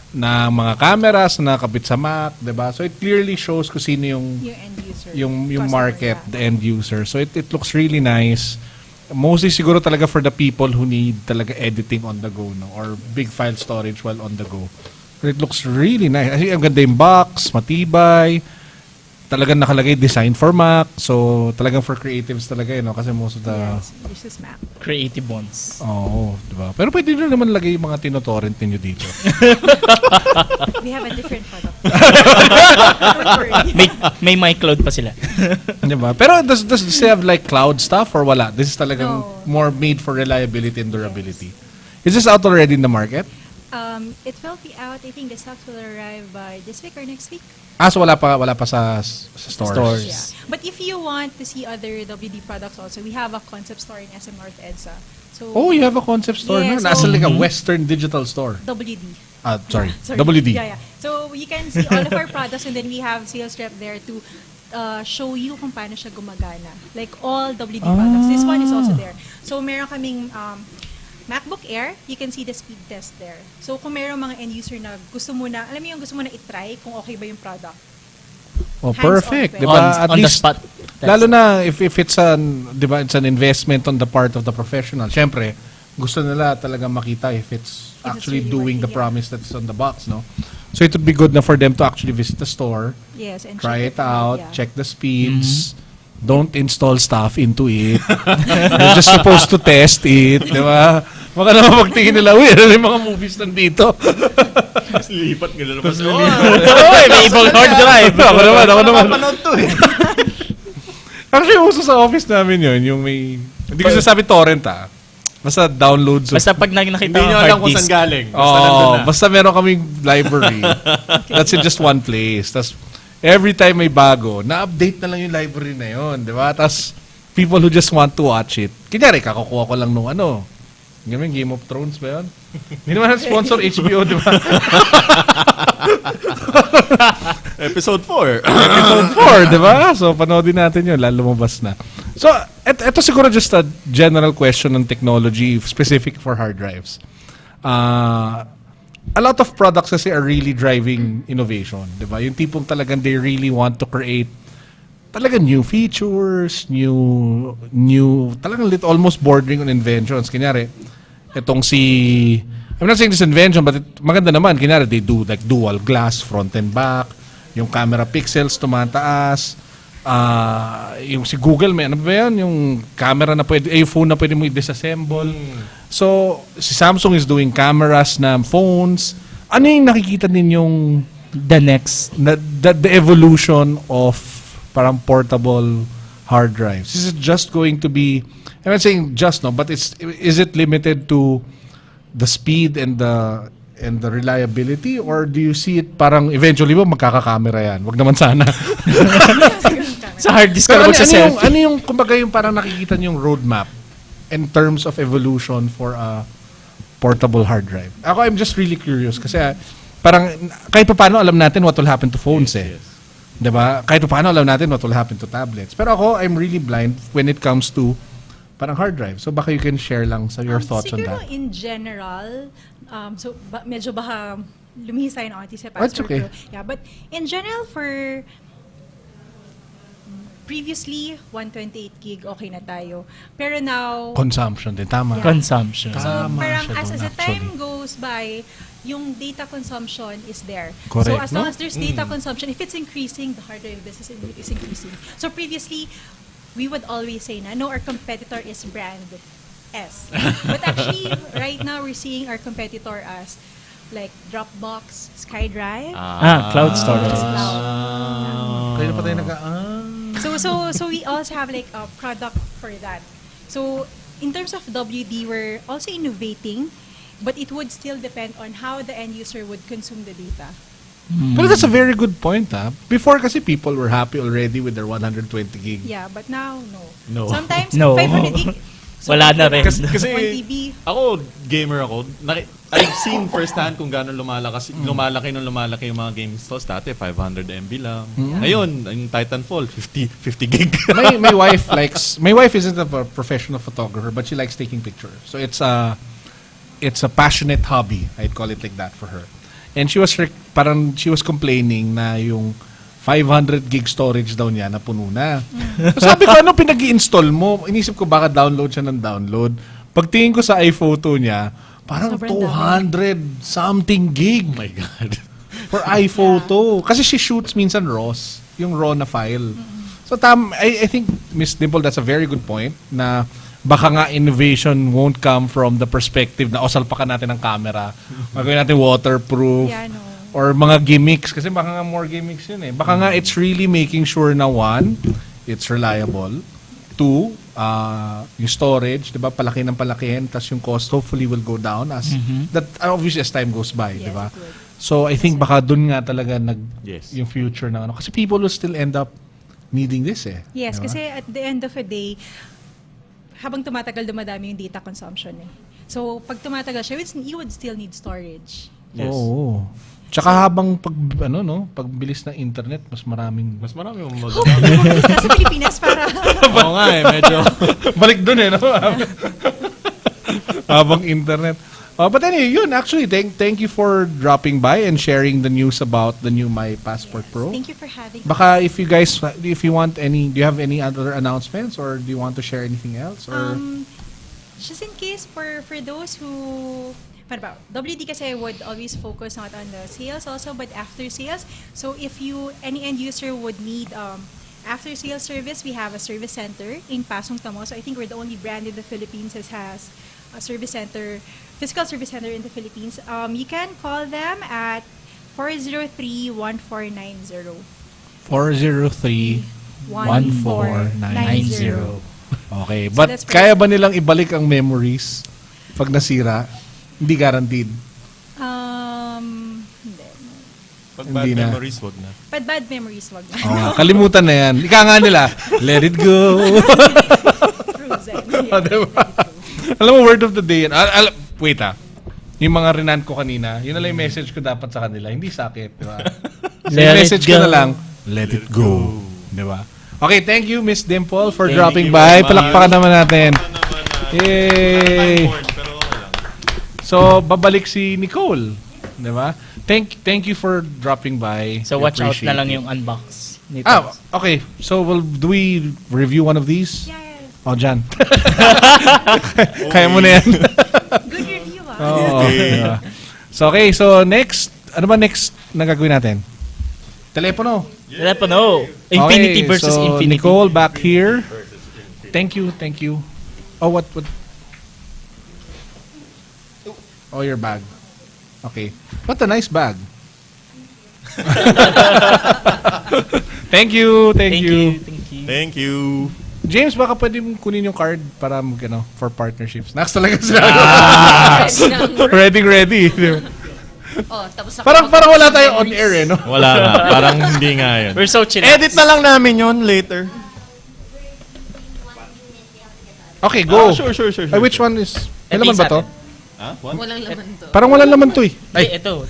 na mga cameras na nakakabit sa Mac, diba? So it clearly shows kung sino yung Yung end user. yung Customer, market, yeah. the end user. So it looks really nice. Mostly siguro talaga for the people who need talaga editing on the go, no? Or big file storage while on the go. But it looks really nice. Kasi ang ganda yung box, matibay. Talagang nakalagay design for Mac. So talagang for creatives talaga, kasi most of the... Yes, this is Mac. Creative ones. Oo, diba? Pero pwede nyo naman lagay yung mga tinotorrent ninyo dito. We have a different product. Don't worry. May MyCloud pa sila. Diba? Pero does this have like cloud stuff or wala? This is talagang No. more made for reliability and durability. Is this out already in the market? It will be out. I think the stocks will arrive by this week or next week. So wala pa sa stores. Stores. Yeah. But if you want to see other WD products also, we have a concept store in SM North EDSA. So Oh, you have a concept store Yeah, na? Nasa so- like a Western Digital store. WD. Sorry. Sorry. WD. Yeah. So you can see all of our products and then we have sales rep there to show you kung paano siya gumagana. Like all WD products. This one is also there. So meron kaming MacBook Air, you can see the speed test there. So kung meron mga end user na gusto mo na, alam mo yung gusto mo na i-try kung okay ba yung product. Oh, Hands-on perfect. ba? Diba? At on the least, spot. lalo na if it's it's an investment on the part of the professional. Syempre, gusto nila talaga makita if it's If it's actually really doing the working, yeah. promise that's on the box, no? So it would be good na for them to actually visit the store, Yes, and try check it out, yeah. check the speeds. Don't install stuff into it. You're just supposed to test it, di ba? Baka naman magtingin nila, uy, ano yung mga movies nandito? Tapos lilipat nga lalabas. Tapos Oh, Oy, may ibang hard drive. Ako naman. napapanood to eh. Actually, uso sa office namin yun, yung may, hindi ko sasabi torrent Basta downloads. Basta pag nakita Hindi ng nyo hard alam kung disk. saan galing. Basta nandun na. Basta meron kaming library. That's in just one place. Tapos, every time may bago, na-update na lang yung library na yun, di ba? Tapos, people who just want to watch it. Kunyari, kakukuha ko lang nung yung Game of Thrones ba yun? Hindi naman sponsor HBO, di ba? Episode 4. Episode 4, di ba? So, panoodin natin yun, lalo lumabas na. So, ito siguro just a general question on technology specific for hard drives. A lot of products kasi are really driving innovation, di ba? Yung tipong talagang they really want to create talagang new features, talagang almost bordering on inventions. Kunyari, itong I'm not saying this invention, but maganda naman. Kunyari, they do like dual glass, front and back, yung camera pixels tumataas, yung si Google, may ano ba yan? Yung camera na pwede, yung phone na pwede mo i-disassemble. So, si Samsung is doing cameras na phones. Ano yung nakikita ninyong the evolution of parang portable hard drives? Is it just going to be, I'm not saying just, no, but is it limited to the speed and the reliability, or do you see it parang eventually ba magkaka-camera yan? Wag naman sana. Sa hard disk ka Pero na magsa-selfie. ano yung kumbaga yung parang nakikita niyo yung roadmap in terms of evolution for a portable hard drive? Ako, I'm just really curious kasi parang kahit pa paano alam natin what will happen to phones Yes. Diba? Kahit pa paano alam natin what will happen to tablets. Pero ako, I'm really blind when it comes to parang hard drive. So baka you can share lang your thoughts on siguro that. in general, medyo baka lumihis tayo ng onti sa That's password okay. ko. Yeah, but in general for previously 128 gig okay na tayo. Pero now Consumption din, tama. Yeah. Consumption. so Tama parang siya as dun, the time actually. goes by, yung data consumption is there. Correct, So as long no? as there's data consumption, if it's increasing, the hard drive business is increasing. So previously, we would always say na, no, our competitor is brand S. But actually, right now, we're seeing our competitor as like Dropbox, SkyDrive. Cloud storage. Kaya pa tayo So we also have like a product for that. So in terms of WD, we're also innovating, but it would still depend on how the end user would consume the data. Pero that's a very good point, Before kasi people were happy already with their 120 gig. Yeah, but now, no. No. Sometimes, No. 500 gig. Wala na rin. Kasi 1 TB. ako, gamer ako. I've seen firsthand kung gano'n lumalaki yung mga game installs. Dati, 500 MB lang. Ngayon, yung Titanfall, 50 gig. my wife isn't a professional photographer, but she likes taking pictures. So it's a passionate hobby. I'd call it like that for her. And she was complaining na yung 500 gig storage daw niya na puno na. So sabi ko, ano pinag-i-install mo? Inisip ko baka download siya ng download. Pagtingin ko sa iPhoto niya, parang Sobrang 200 something gig. Oh my God. For iPhoto. Kasi she shoots minsan RAWs, yung RAW na file. So I think, Miss Dimple, that's a very good point na baka nga innovation won't come from the perspective na salpakan natin ng camera. Magawin natin waterproof. Yeah, no. Or mga gimmicks. Kasi baka nga more gimmicks yun eh. Baka nga it's really making sure na one, it's reliable. Two, yung storage, di ba, palaki ng palakihin, tas yung cost hopefully will go down as that obviously as time goes by, Yes, di ba? it would. So I think baka dun nga talaga Yes. yung future ng ano. Kasi people will still end up needing this eh. Yes, Di ba? kasi at the end of the day, habang tumatagal, dumadami yung data consumption eh. So, pag tumatagal siya, you would still need storage. Yes. Oo. Tsaka habang pagbilis ng internet, mas maraming Mas marami yung Oh, sa Pilipinas para... Oo nga eh, medyo. balik dun eh, no? Habang internet. But anyway, yun, actually, thank you for dropping by and sharing the news about the new My Passport Pro. Thank you for having Baka if you want do you have any other announcements or do you want to share anything else? Or Just in case for those who... Paano ba? WD kasi would always focus not on the sales also, but after sales. So if any end user would need after sales service, we have a service center in Pasong Tamo. So I think we're the only brand in the Philippines that has a service center, physical service center in the Philippines. You can call them at 403-1490. 403-1490. Okay, So but that's kaya ba nilang ibalik ang memories pag nasira? Hindi guaranteed. Hindi. Pag Hindi bad na. memories, wag na. But bad memories, wag na. Oo nga, kalimutan na yan. Ika nga nila, let it go. Frozen. Oh, diba? Alam mo, word of the day yan. Wait yung mga rinan ko kanina, yun na lang yung message ko dapat sa kanila, hindi sakit, di ba? So, Let yung it message ko go. na lang, let it go. Di ba? Okay, thank you, Miss Dimple, for Thank dropping you by. very much. Palakpakan naman natin. Yay! Time-worn, pero okay lang. So, babalik si Nicole. Di ba? Thank you for dropping by. So We watch out appreciate na lang it. yung unbox nito. Okay. So, do we review one of these? Yes. Oh, dyan. Kaya mo na yan. Good review, ah. Oo. Diba? So, okay. So, next. Ano ba next na gagawin natin? Telepono. Telepono. Infinity Okay, versus so Infinity. Nicole back here. Thank you. Oh, what? Oh, your bag. Okay. What a nice bag. Thank you. Thank you. Thank you. James, baka pwede mong kunin yung card para for partnerships. Next talaga sila. Ready. Oh, tapos na Parang wala tayo on air no? Wala nga. Parang hindi nga yun. We're so chill. Edit na lang namin yun later. Okay, go. Sure. Ay, which one is... May Ito laman yung ba sa to? atin. Ah, what? Walang laman to. Parang walang laman to eh. Ay, ito.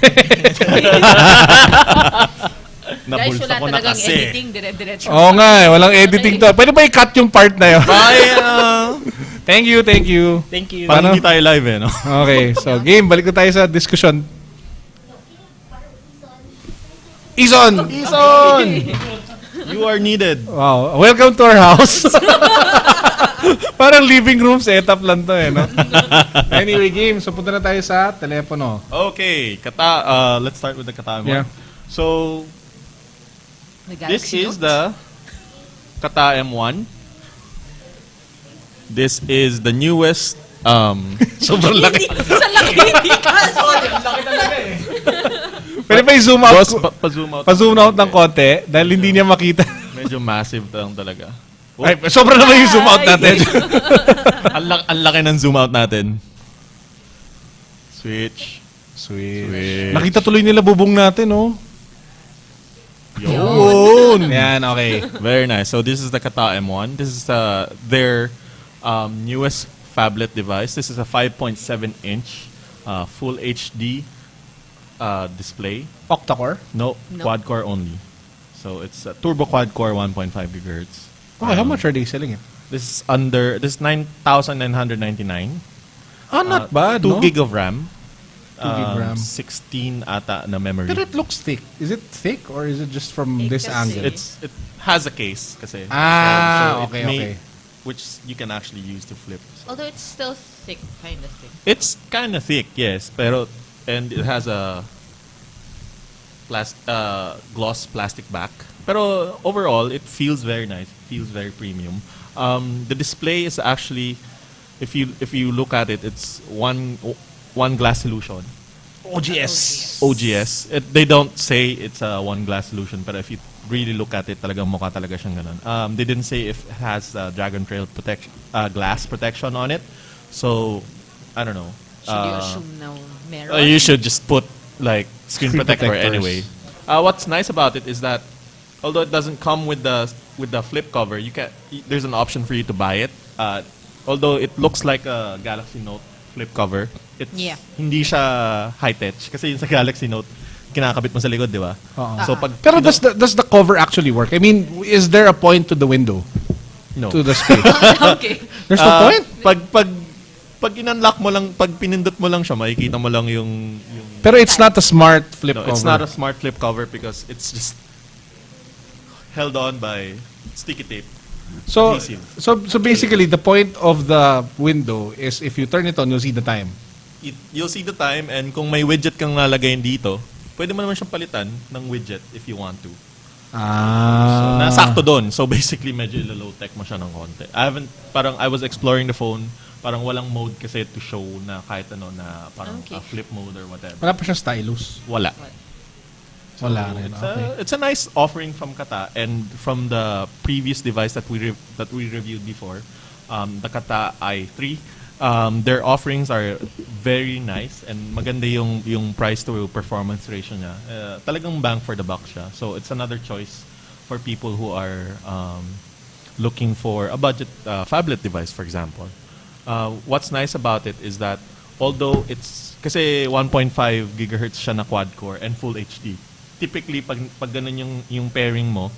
Guys, Nabulsa wala ko na talagang kasi. editing. Dire-diretso. Oo nga eh, walang editing to. Pwede ba i-cut yung part na yun? Bye! Thank you. Thank you. Parang Paano? hindi tayo live eh, no? Okay, so game, balik ko tayo sa discussion. Ison! You are needed. Wow, welcome to our house. Parang living room setup lang to eh, no? Anyway, game, so punta na tayo sa telepono. Okay, let's start with the Kata M1. Yeah. So, May this Galaxy is Note. the Kata M1. This is the newest, sobrang laki. Sa laki, hindi ka. Pwede pa i-zoom out, Boss, pa-zoom out. pa-zoom out ng konti dahil hindi niya makita. Medyo massive lang talaga. Ay, sobra naman yung zoom out natin. Ang laki ng zoom out natin. Switch. Nakita tuloy nila bubong natin, oh. Yun! Yan, okay. Very nice. So this is the Kata M1. This is their newest phablet device. This is a 5.7-inch full HD display. Octa-core? No, quad-core only. So it's a turbo quad-core 1.5 gigahertz. Okay, how much are they selling it? This is 9,999. Ah, not bad, 2 no? gig of RAM. 2 gig RAM. 16 ata na memory. Pero it looks thick. Is it thick or is it just from Thick this kasi. angle? It has a case kasi. Ah, So it okay. which you can actually use to flip. So Although it's still thick, kind of thick. it's kind of thick, yes, and it has a gloss plastic back. Pero overall, it feels very nice. It feels very premium. The display is actually, if you look at it, it's one glass solution. OGS. They don't say it's a one glass solution, but if you really look at it, talagang mukha talaga siyang ganun. They didn't say if it has Dragon Trail glass protection on it. So, I don't know. Should you assume na meron? You should just put like screen protector protectors. anyway. What's nice about it is that although it doesn't come with the flip cover, there's an option for you to buy it. Although it looks like a Galaxy Note flip cover, it's hindi siya high-tech kasi yung sa Galaxy Note kinakabit mo sa likod, di ba? So pag Pero does the cover actually work? I mean, is there a point to the window? no. To the space? Okay. There's no point? Pag in-unlock mo lang, pag pinindot mo lang siya, makikita mo lang yung Pero it's not a smart flip no, cover. it's not a smart flip cover because it's just held on by sticky tape. So, adhesive. so basically, the point of the window is if you turn it on, you'll see the time. You'll see the time, and kung may widget kang nalagay dito, pwede mo naman siyang palitan ng widget if you want to. So, nasakto doon. So basically, medyo low tech mo siya ng konti. I was exploring the phone, parang walang mode kasi to show na kahit ano na parang Okay. flip mode or whatever. Wala pa siyang stylus. Wala. Wala rin. Okay. It's a nice offering from Kata, and from the previous device that we reviewed before, the Kata i3. Their offerings are very nice and maganda yung price to performance ratio niya. Talagang bang for the buck siya. So it's another choice for people who are looking for a budget phablet device, for example. What's nice about it is that although it's kasi 1.5 gigahertz siya na quad core and full HD. Typically pag ganun yung pairing mo,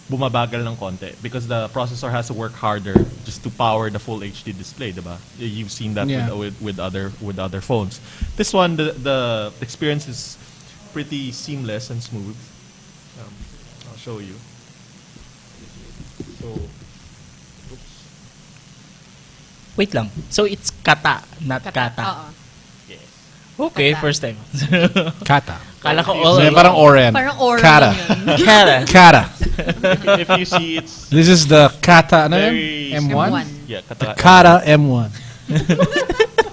bumabagal ng konti because the processor has to work harder just to power the full HD display, diba? You've seen that with other phones. This one, the experience is pretty seamless and smooth. I'll show you. So, oops. Wait lang. So it's Kata, not Kata. Oo. Yes. Okay, Kata. first time. Kata. Kala ko Hindi, all. parang Oren. Parang aura Kata. lang yun. Kata. Kata. If you see, it's This is the Kata, ano very yun? M1? M1. Yeah, The Kata M1.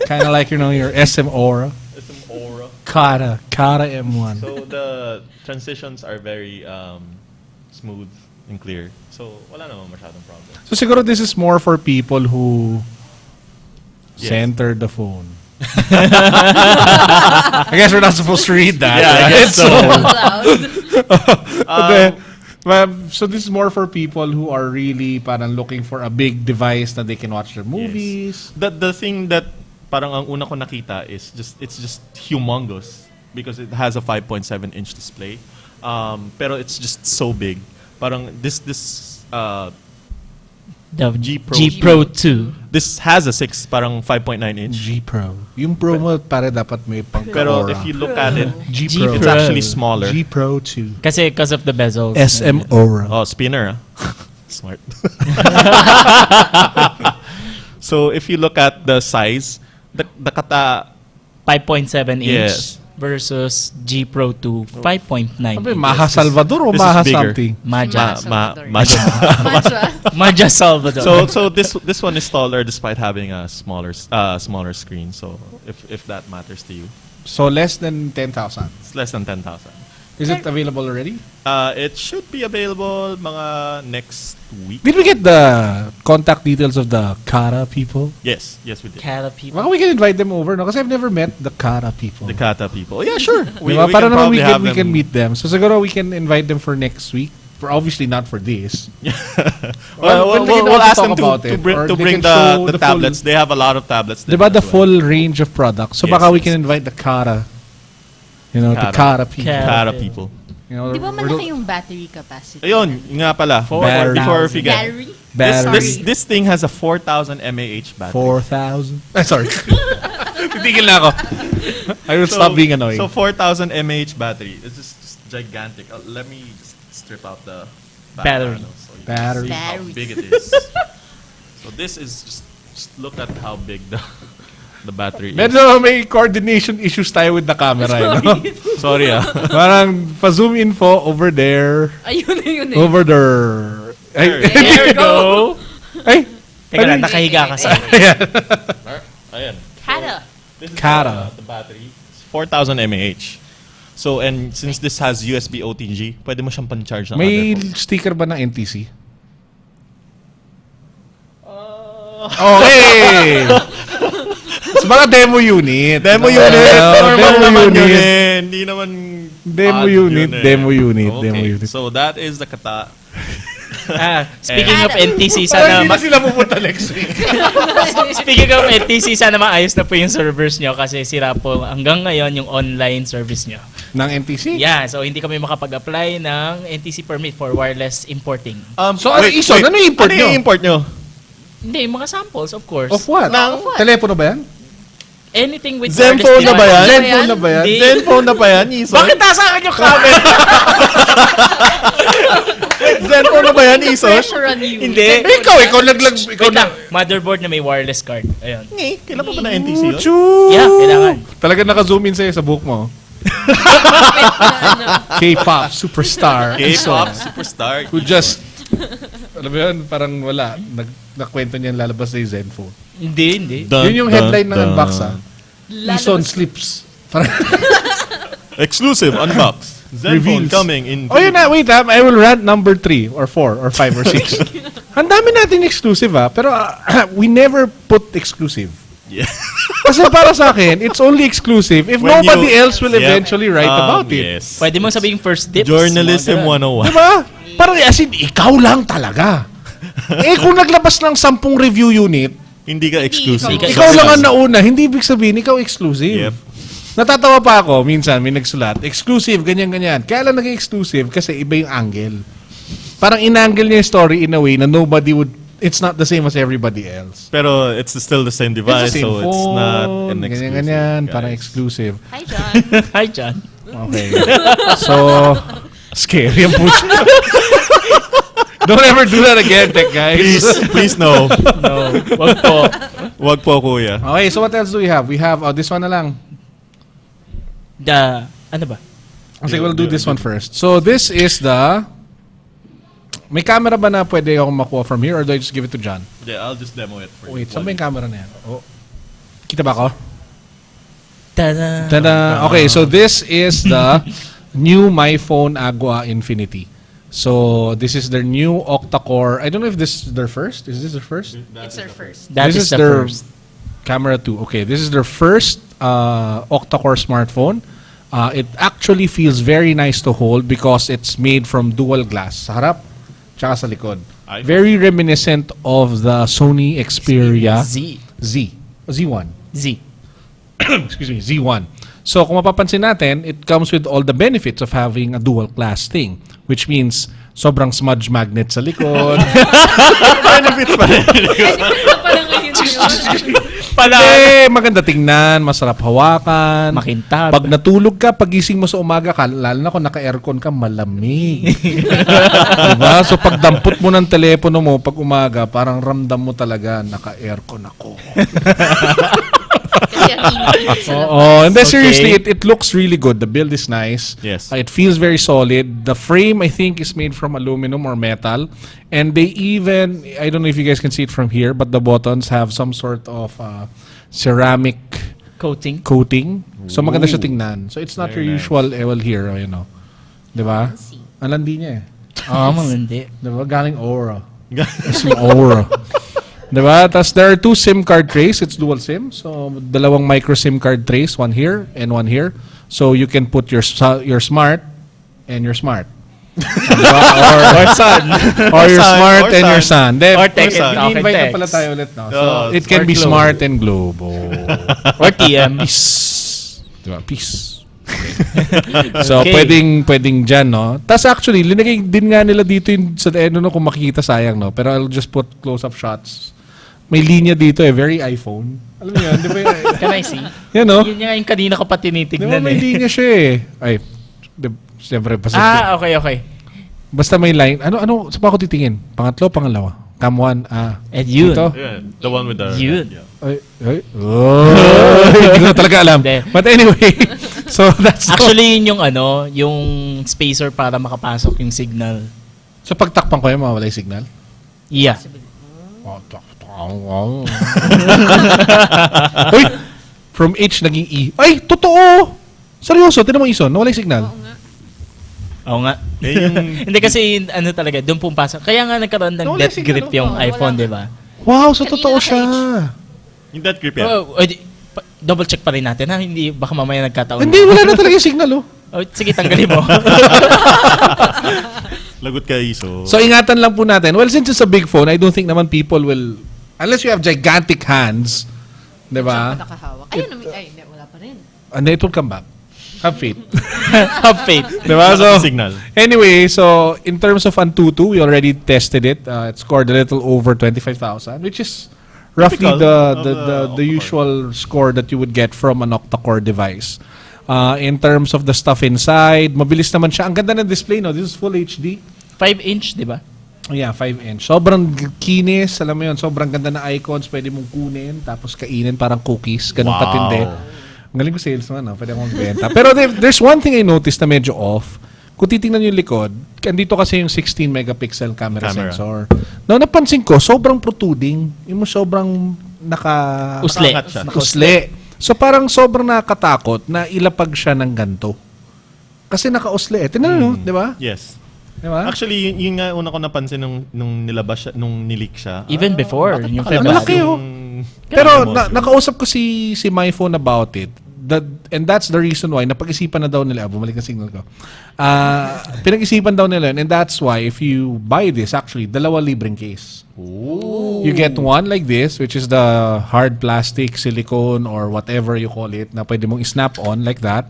Kind of like, your SM Aura. It's an aura. Kata M1. So the transitions are very smooth and clear. So wala naman masyadong problem. So siguro this is more for people who Yes. center the phone. I guess we're not supposed to read that. Yeah, I right? guess so. But then, so this is more for people who are really parang looking for a big device that they can watch their movies. Yes. The thing that parang ang una ko nakita is it's just humongous because it has a 5.7-inch display. Pero it's just so big. Parang this The G Pro. G Pro 2. this has a 5.9-inch. G Pro. Yung Pro mo pare dapat may pangka Pero aura. if you look at it, G G Pro. it's Pro. actually smaller. G Pro 2. Kasi because of the bezels. SM Aura. Oh, spinner. Smart. So if you look at the size, the Kata 5.7 inch Yes. versus G Pro 2 5.9 Sabi, inches. Maha Salvador o this is Maha bigger. something? Maja. Salvador. Maja Salvador. So this one is taller despite having a smaller screen. So if that matters to you, So less than 10,000. it's less than 10,000. Is it available already? It should be available mga next week. Did we get the contact details of the Kata people? Yes, we did. Kata people. Baka we can invite them over, no? Kasi I've never met the Kata people. The Kata people. Yeah, sure. Diba? Para naman probably have we can them- meet them. So siguro we can invite them for next week. For obviously not for this. Well, When we can we'll also ask them talk about it, to bring, or to they bring can show the the full- tablets. They have a lot of tablets. there Diba as the well. full range of products? So Yes, baka we yes. can invite the Kata. The Kata. Kata people. Kata people. Di ba malaki yung battery capacity? Ayun, yun nga pala. Battery. Before we forget. Battery? Battery. This thing has a 4,000 mAh battery. 4,000. Sorry. Titigil na ako. I will stop being annoying. So 4,000 mAh battery. It's just gigantic. Let me just strip out the Battery. panel so you Battery. can see how Battery. big it is. So this is just look at how big the battery is. Medyo may coordination issues tayo with the camera. No? Sorry Parang pa-zoom info over there. Ayun. Over there. Ay, There we go. ay, Teka lang, nakahiga ka sa Ayan. Kata. This is Kata. the battery. It's 4,000 mAh. So, and since this has USB OTG, pwede mo siyang pan-charge ng may other phones. sticker ba ng NTC? Okay! So baka demo unit. Demo Ah, unit! Normal demo naman yun unit. eh. Hindi naman Demo odd unit, yun eh. demo unit, Okay. demo unit. So, that is the Kata. Speaking of NTC, Parang sana hindi na sila pupunta next week. speaking of NTC, sana maayos na po yung servers nyo kasi sira po hanggang ngayon yung online service nyo. ng NTC? Yeah, so hindi kami makapag-apply ng NTC permit for wireless importing. So, ano Ison? Ano yung import ano nyo? yung import nyo? Hindi, mga samples, of course. Of what? Of what? Telepono ba yan? Anything with Zenfone wireless na ba yan? device. Zenfone na ba yan? Hindi. Zenfone na pa yan, Ison? Bakit nasa akin yung camera? Zenfone na ba yan, Ison? Pressure on you. Hindi. Eh, ikaw naglag... Ikaw Wait lang, motherboard na may wireless card. Ayun. Kailan pa ba na NTC yun? Choo! Yeah, kailangan. Talaga naka-zoom in sa'yo sa book mo. K-pop superstar. K-pop superstar. Who just, alam mo yun, parang wala. Nakwento niya lalabas na yung Zenfone. Hindi. Yun yung headline ng Unbox, ha? Ison slips. Exclusive Unbox. Zenfone Reveals. coming in. Oh, yun na. Wait, I will rant number 3 or 4 or 5 or 6. Ang dami natin exclusive, ha? Pero we never put exclusive. Yeah. Kasi para sa akin, it's only exclusive if When nobody you- else will Yep. eventually write about it. Yes. Pwede mo sabihin first dips. Journalism mga ganun. 101. Diba? Parang as in, ikaw lang talaga. Kung naglabas ng 10 review unit, Hindi ka exclusive. Hindi ka ikaw lang ang nauna, hindi ibig sabihin, ikaw exclusive. Yep. Natatawa pa ako, minsan may nagsulat, exclusive, ganyan-ganyan. Kaya lang naging exclusive kasi iba yung angle. Parang in-angle niya yung story in a way na nobody would, it's not the same as everybody else. Pero it's still the same device, It's the same so it's not an exclusive. Ganyan-ganyan, guys. parang exclusive. Hi, John. Hi, John. Okay. So, scary ang puso. Don't ever do that again, tech guys. Please no. No, wag po. Wag po, kuya. Okay, so what else do we have? We have, this one na lang. Ano ba? Okay, we'll do this one first. So, this is the... May camera ba na pwede akong makuha from here or do I just give it to John? Yeah, I'll just demo it for Wait, you. saan ba yung camera na yan? Oh. Kita ba ako? Tada. Tada! Okay, so this is the new MyPhone Infinity. So, this is their new octa-core. I don't know if this is their first. Is this their first? It's our first. That This is the their first. camera 2. Okay, this is their first octa-core smartphone. It actually feels very nice to hold because it's made from dual glass. Sa harap, tsaka sa likod. iPhone. Very reminiscent of the Sony Xperia Z1. Z. Excuse me, Z1. So kung mapapansin natin, it comes with all the benefits of having a dual class thing, which means sobrang smudge magnet sa likod. Benefits pa rin. Parang ngayon yun. Maganda tingnan, masarap hawakan. Makintab. Pag natulog ka, pagising mo sa umaga, lalo na kung naka-aircon ka, malamig. Diba? So pag dampot mo ng telepono mo pag umaga, parang ramdam mo talaga, naka-aircon ako. Kasi ang init sila. Oh, and then Okay. seriously, it looks really good. The build is nice. Yes. It feels very solid. The frame, I think, is made from aluminum or metal. And they even, I don't know if you guys can see it from here, but the buttons have some sort of ceramic Coating. coating. So maganda siya tingnan. So it's not Very your nice. usual, you know. Diba? Ang landi niya eh. Hindi. Diba? Galing aura. It's yung aura. Diba? Tapos there are 2 SIM card trays. It's dual SIM. So, dalawang micro SIM card trays. One here and one here. So, you can put your smart and your smart. Diba? Or son. Or your son, smart or and your son. son. Then, Or text. i-invite na Text. pala tayo ulit. No? So, Oh, it can or be globe. smart and globe. Or TM. Peace. Diba? Peace. So, Okay. pwedeng dyan, no? Tapos actually, linagay din nga nila dito yung sa no, kung makikita sayang, no? Pero I'll just put close-up shots. May linya dito very iPhone. Alam mo yun, di ba? Can I see? Yan, no? Yun nga yung kanina ko pa Di ba tinitignan may eh. linya siya eh. Ay, siyempre, Okay. basta may line. Ano, saan pa ako titingin? Pangatlo, pangalawa? Cam 1, And yun. Dito? Yeah, the one with the... Yun. Yeah. Hindi ko na talaga alam. Hindi. But anyway, so that's Actually, yun yung spacer para makapasok yung signal. So pagtakpan ko yun, mawala yung signal? Yeah. Uy! From H naging E. Ay, totoo! Seryoso, tinan mo Ison, nawala yung signal. Oo nga. Eh, yung... Hindi kasi talaga, doon pumapasok. Kaya nga nagkaroon ng Wala death signal, grip yung wala iPhone, nga. di ba? Wow, so Kanina totoo naka siya. Yung that grip yan. Oh, double check pa rin natin ha. Hindi, baka mamaya nagkataon. Hindi, wala na talaga yung signal, oh. Oh, sige, tanggalin mo. Lagot ka, Iso. So, ingatan lang po natin. Well, since it's a big phone, I don't think naman people will, unless you have gigantic hands, di ba? Saan pa nakahawak? Ayun, hindi, wala pa rin. And it will come back. Have faith. Have faith. Diba? So, Signal. anyway, so in terms of Antutu, we already tested it. It scored a little over 25,000, which is roughly Typical of the the usual score that you would get from an octa-core device. In terms of the stuff inside, mabilis naman siya. Ang ganda ng display, no? This is full HD. 5-inch, di ba? Yeah, 5-inch. Sobrang kinis, alam mo yun, sobrang ganda na icons, pwede mong kunin, tapos kainin, parang cookies, ganun Wow. katindi. Galing ko salesman, no? Pwede akong magbenta. Pero there's one thing I noticed na medyo off. Kung titingnan yung likod, andito kasi yung 16 megapixel camera sensor. No, napansin ko, sobrang protruding. Yung sobrang Usle. Nakaangat siya. usle. So parang sobrang nakakatakot na ilapag siya ng ganto. Kasi naka-usle. Tingnan nyo, di ba? Yes. Di ba? Actually, yun nga una ko napansin nung nilabas siya, nung nileak siya. Even before, yung Ang February. laki, oh. Pero nakausap ko si MyPhone about it. And that's the reason why napag-isipan na daw nila, bumalik ang signal ko. Pinag-isipan daw nila yun, and that's why if you buy this, actually, 2 libreng case. Ooh. You get one like this, which is the hard plastic, silicone, or whatever you call it, na pwede mong snap on like that.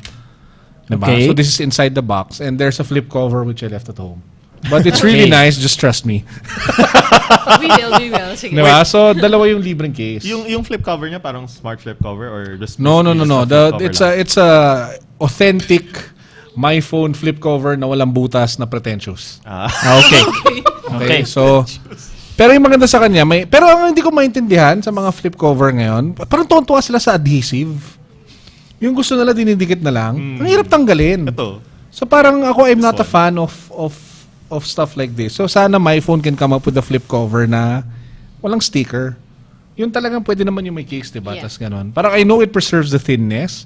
Diba? Okay. So this is inside the box, and there's a flip cover which I left at home. But it's really nice, just trust me. We will. Sige. Diba? So, 2 yung libreng case. Yung flip cover niya parang smart flip cover or just No. just a flip cover lang? It's a authentic MyPhone flip cover na walang butas na pretentious. Okay. Okay. So, pero yung maganda sa kanya, pero ang hindi ko maintindihan sa mga flip cover ngayon, parang tuwa sila sa adhesive. Yung gusto nila dinidikit na lang. Ang hirap tanggalin. Ito. So parang ako, I'm not a fan of stuff like this. So sana MyPhone can come up with a flip cover na walang sticker. Yun talagang pwede naman yung may case, diba? Yeah. Tas ganun. Parang I know it preserves the thinness,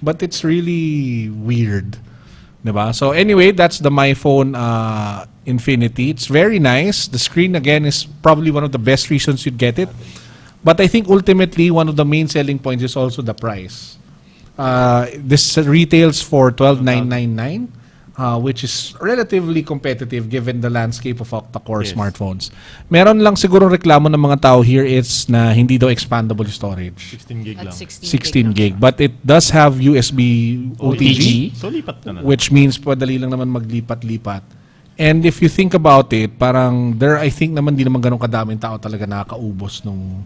but it's really weird. Diba? So anyway, that's the MyPhone Infinity. It's very nice. The screen, again, is probably one of the best reasons you'd get it. But I think ultimately, one of the main selling points is also the price. This retails for $12,999. Which is relatively competitive given the landscape of octa-core smartphones. Meron lang siguro reklamo ng mga tao here is na hindi daw expandable storage. 16 gig lang. At 16 gig. But it does have USB OTG, So lipat na. which means padali lang naman maglipat-lipat. And if you think about it, parang I think naman di naman ganun kadaming tao talaga nakakaubos nung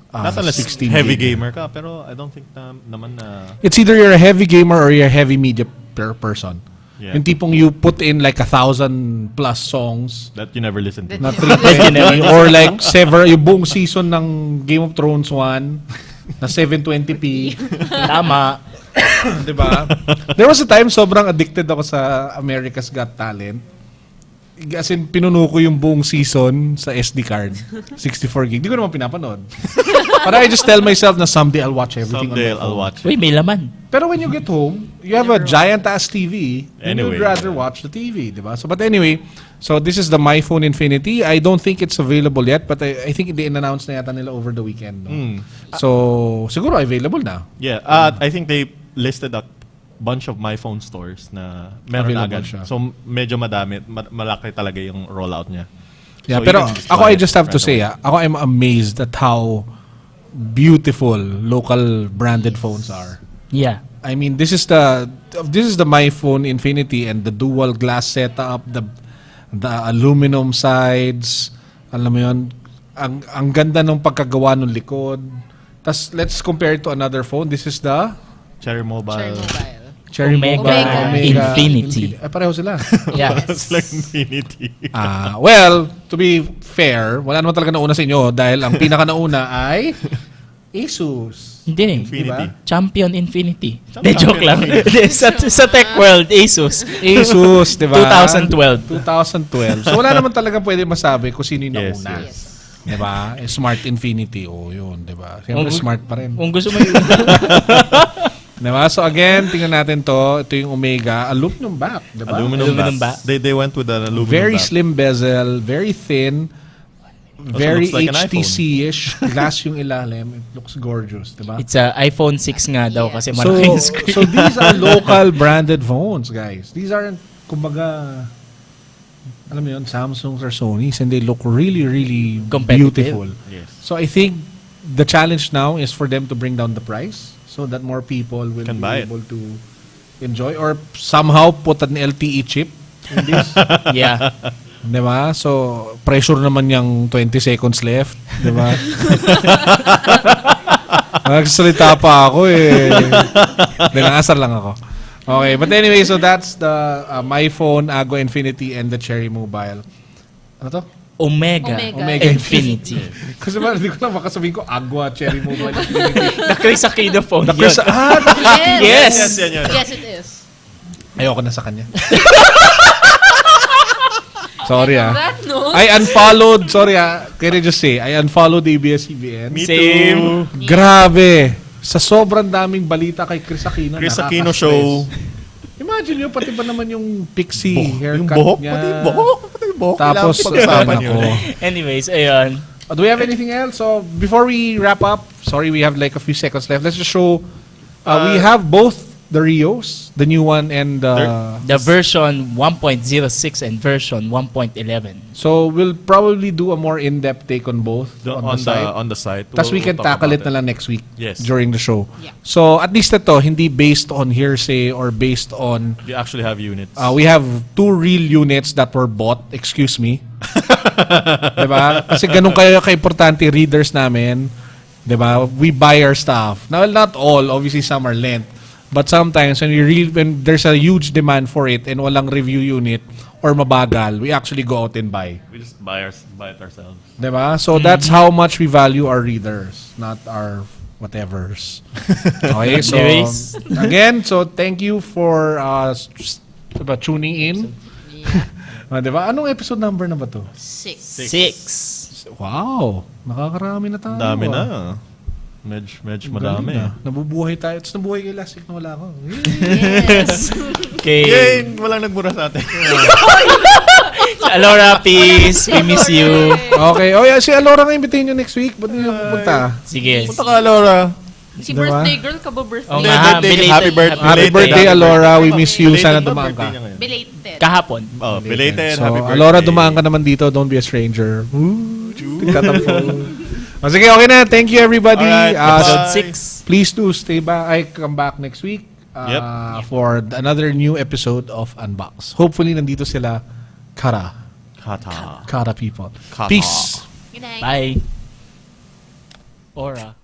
Not unless 16 heavy gig. gamer ka, pero I don't think naman na... It's either you're a heavy gamer or you're a heavy media person. Yeah. Yung tipong you put in like 1,000 plus songs That you never listen to. na 320 or like yung buong season ng Game of Thrones 1 na 720p. Tama. Diba? There was a time sobrang addicted ako sa America's Got Talent. As in, pinuno ko yung buong season sa SD card. 64 gig. Di ko naman pinapanood. But I just tell myself na someday I'll watch everything Someday on my I'll phone. watch it. Uy, may laman. Pero when you get home, you have a giant-ass TV, and Anyway. you'd rather watch the TV, diba? So, but anyway, so this is the MyPhone Infinity. I don't think it's available yet, but I think in-announce na yata nila over the weekend. No? So, siguro available na. Yeah, I think they listed a bunch of MyPhone stores na meron Available agad. siya. So medyo madami, malaki talaga yung rollout niya. Yeah, So, pero you can just ako, buy I it just have to right say, away. ako I'm amazed at how beautiful local branded phones are. Yeah. I mean, this is the MyPhone Infinity and the dual glass setup, the aluminum sides, alam mo yun, ang ganda ng pagkagawa ng likod. Tas let's compare it to another phone. This is the Cherry Mobile. Cherry Omega Mobile Infinity. Pareho sila. Yeah. It's like Infinity. Well, to be fair, wala naman talaga nauna sa inyo dahil ang pinaka nauna ay Asus. Hindi eh. Infinity. Champion Infinity. Champion De, joke lang. sa tech world, Asus. Asus, di ba? 2012. 2012. So wala naman talaga pwede masabi kung sino yung Yes, nauna. yes. Di ba? Smart Infinity. Oh, yun, di ba? Siyempre smart pa rin. Kung gusto mo Di ba? So again, tingnan natin to. Ito yung Omega. Aluminum back. Di ba? Aluminum Aluminum back. back. They went with an aluminum Very back. slim bezel. Very thin. Very looks like an HTC-ish. Glass yung ilalim. It looks gorgeous. Di ba? It's a iPhone 6 nga daw Yeah. kasi malaki yung So, screen. so these are local branded phones, guys. These aren't, kumbaga, alam mo yun, Samsungs or Sonys, and they look really, really Competitive. beautiful. Yes. So I think the challenge now is for them to bring down the price so that more people will Can be buy it. able to enjoy or somehow put an LTE chip in this. Yeah. Diba? So, pressure naman yung 20 seconds left. Diba? Nagsalita pa ako eh. Nangasar lang ako. Okay, but anyway, so that's the MyPhone, Ago Infinity, and the Cherry Mobile. Ano to? Omega, Omega Infinity. Kasi ba, hindi ko lang makasabihin ko, Agua, Cherry Mobile Infinity. The Chris Aquino phone The yun. Chris, Yes. Yan. Yes, it is. ayoko na sa kanya. Sorry That, no? I unfollowed, sorry can I just say, I unfollowed ABS-CBN. Me Same. too. Grabe. Sa sobrang daming balita kay Chris Aquino, Chris Aquino nakaka-stress. show. Imagine nyo, pati ba naman yung pixie Yung haircut buhok, niya. pati yung buhok. Tapos, Kailangan pag-usapan ako. yun. Anyways, ayun. Do we have anything else? So, before we wrap up, sorry, we have like a few seconds left. Let's just show, we have both the Rios, the new one, and The version 1.06 and version 1.11. so we'll probably do a more in-depth take on both On the site. Tapos we can talk tackle about it na lang next week Yes. during the show. Yeah. So at least ito, hindi based on hearsay or based on, You actually have units. we have 2 real units that were bought, excuse me. Diba? Kasi ganun kayo ka-importante readers namin. Diba? We buy our stuff. Now, not all, obviously some are lent. But sometimes when there's a huge demand for it and walang review unit or mabagal, we actually go out and buy. We just buy it ourselves. Diba? So that's how much we value our readers, not our whatevers. Okay, so Anyways. again, so thank you for tuning in. Yeah. Diba? Anong episode number na ba to? 6. 6. Wow, nakakarami na tayo. Dami na. Medj madami. Galing na. Nabubuhay tayo. Tapos nabuhay kay last week na wala ako. Yes. Okay. Yay! Walang nagmura sa atin. Alora, peace. We miss you. Okay. Oh yeah, si Alora nga imbitahin nyo next week. Ba't nyo pupunta? Sige. Punta ka, Laura. Si Diba? birthday girl ka ba birthday? Oh, Hindi, nga, birthday. belated. Happy birthday. Happy birthday, Alora. We miss you. Sana dumaan ka. Belated. Kahapon. Oh, belated. So, Happy birthday. Alora, dumaan ka naman dito. Don't be a stranger. Tigtatampo. Sige, okay na. Thank you, everybody. Alright, Episode bye. 6. Please do stay back. I come back next week Yep. for another new episode of Unbox. Hopefully, nandito sila. Kata people. Kata. Peace. Good night. Bye. Aura.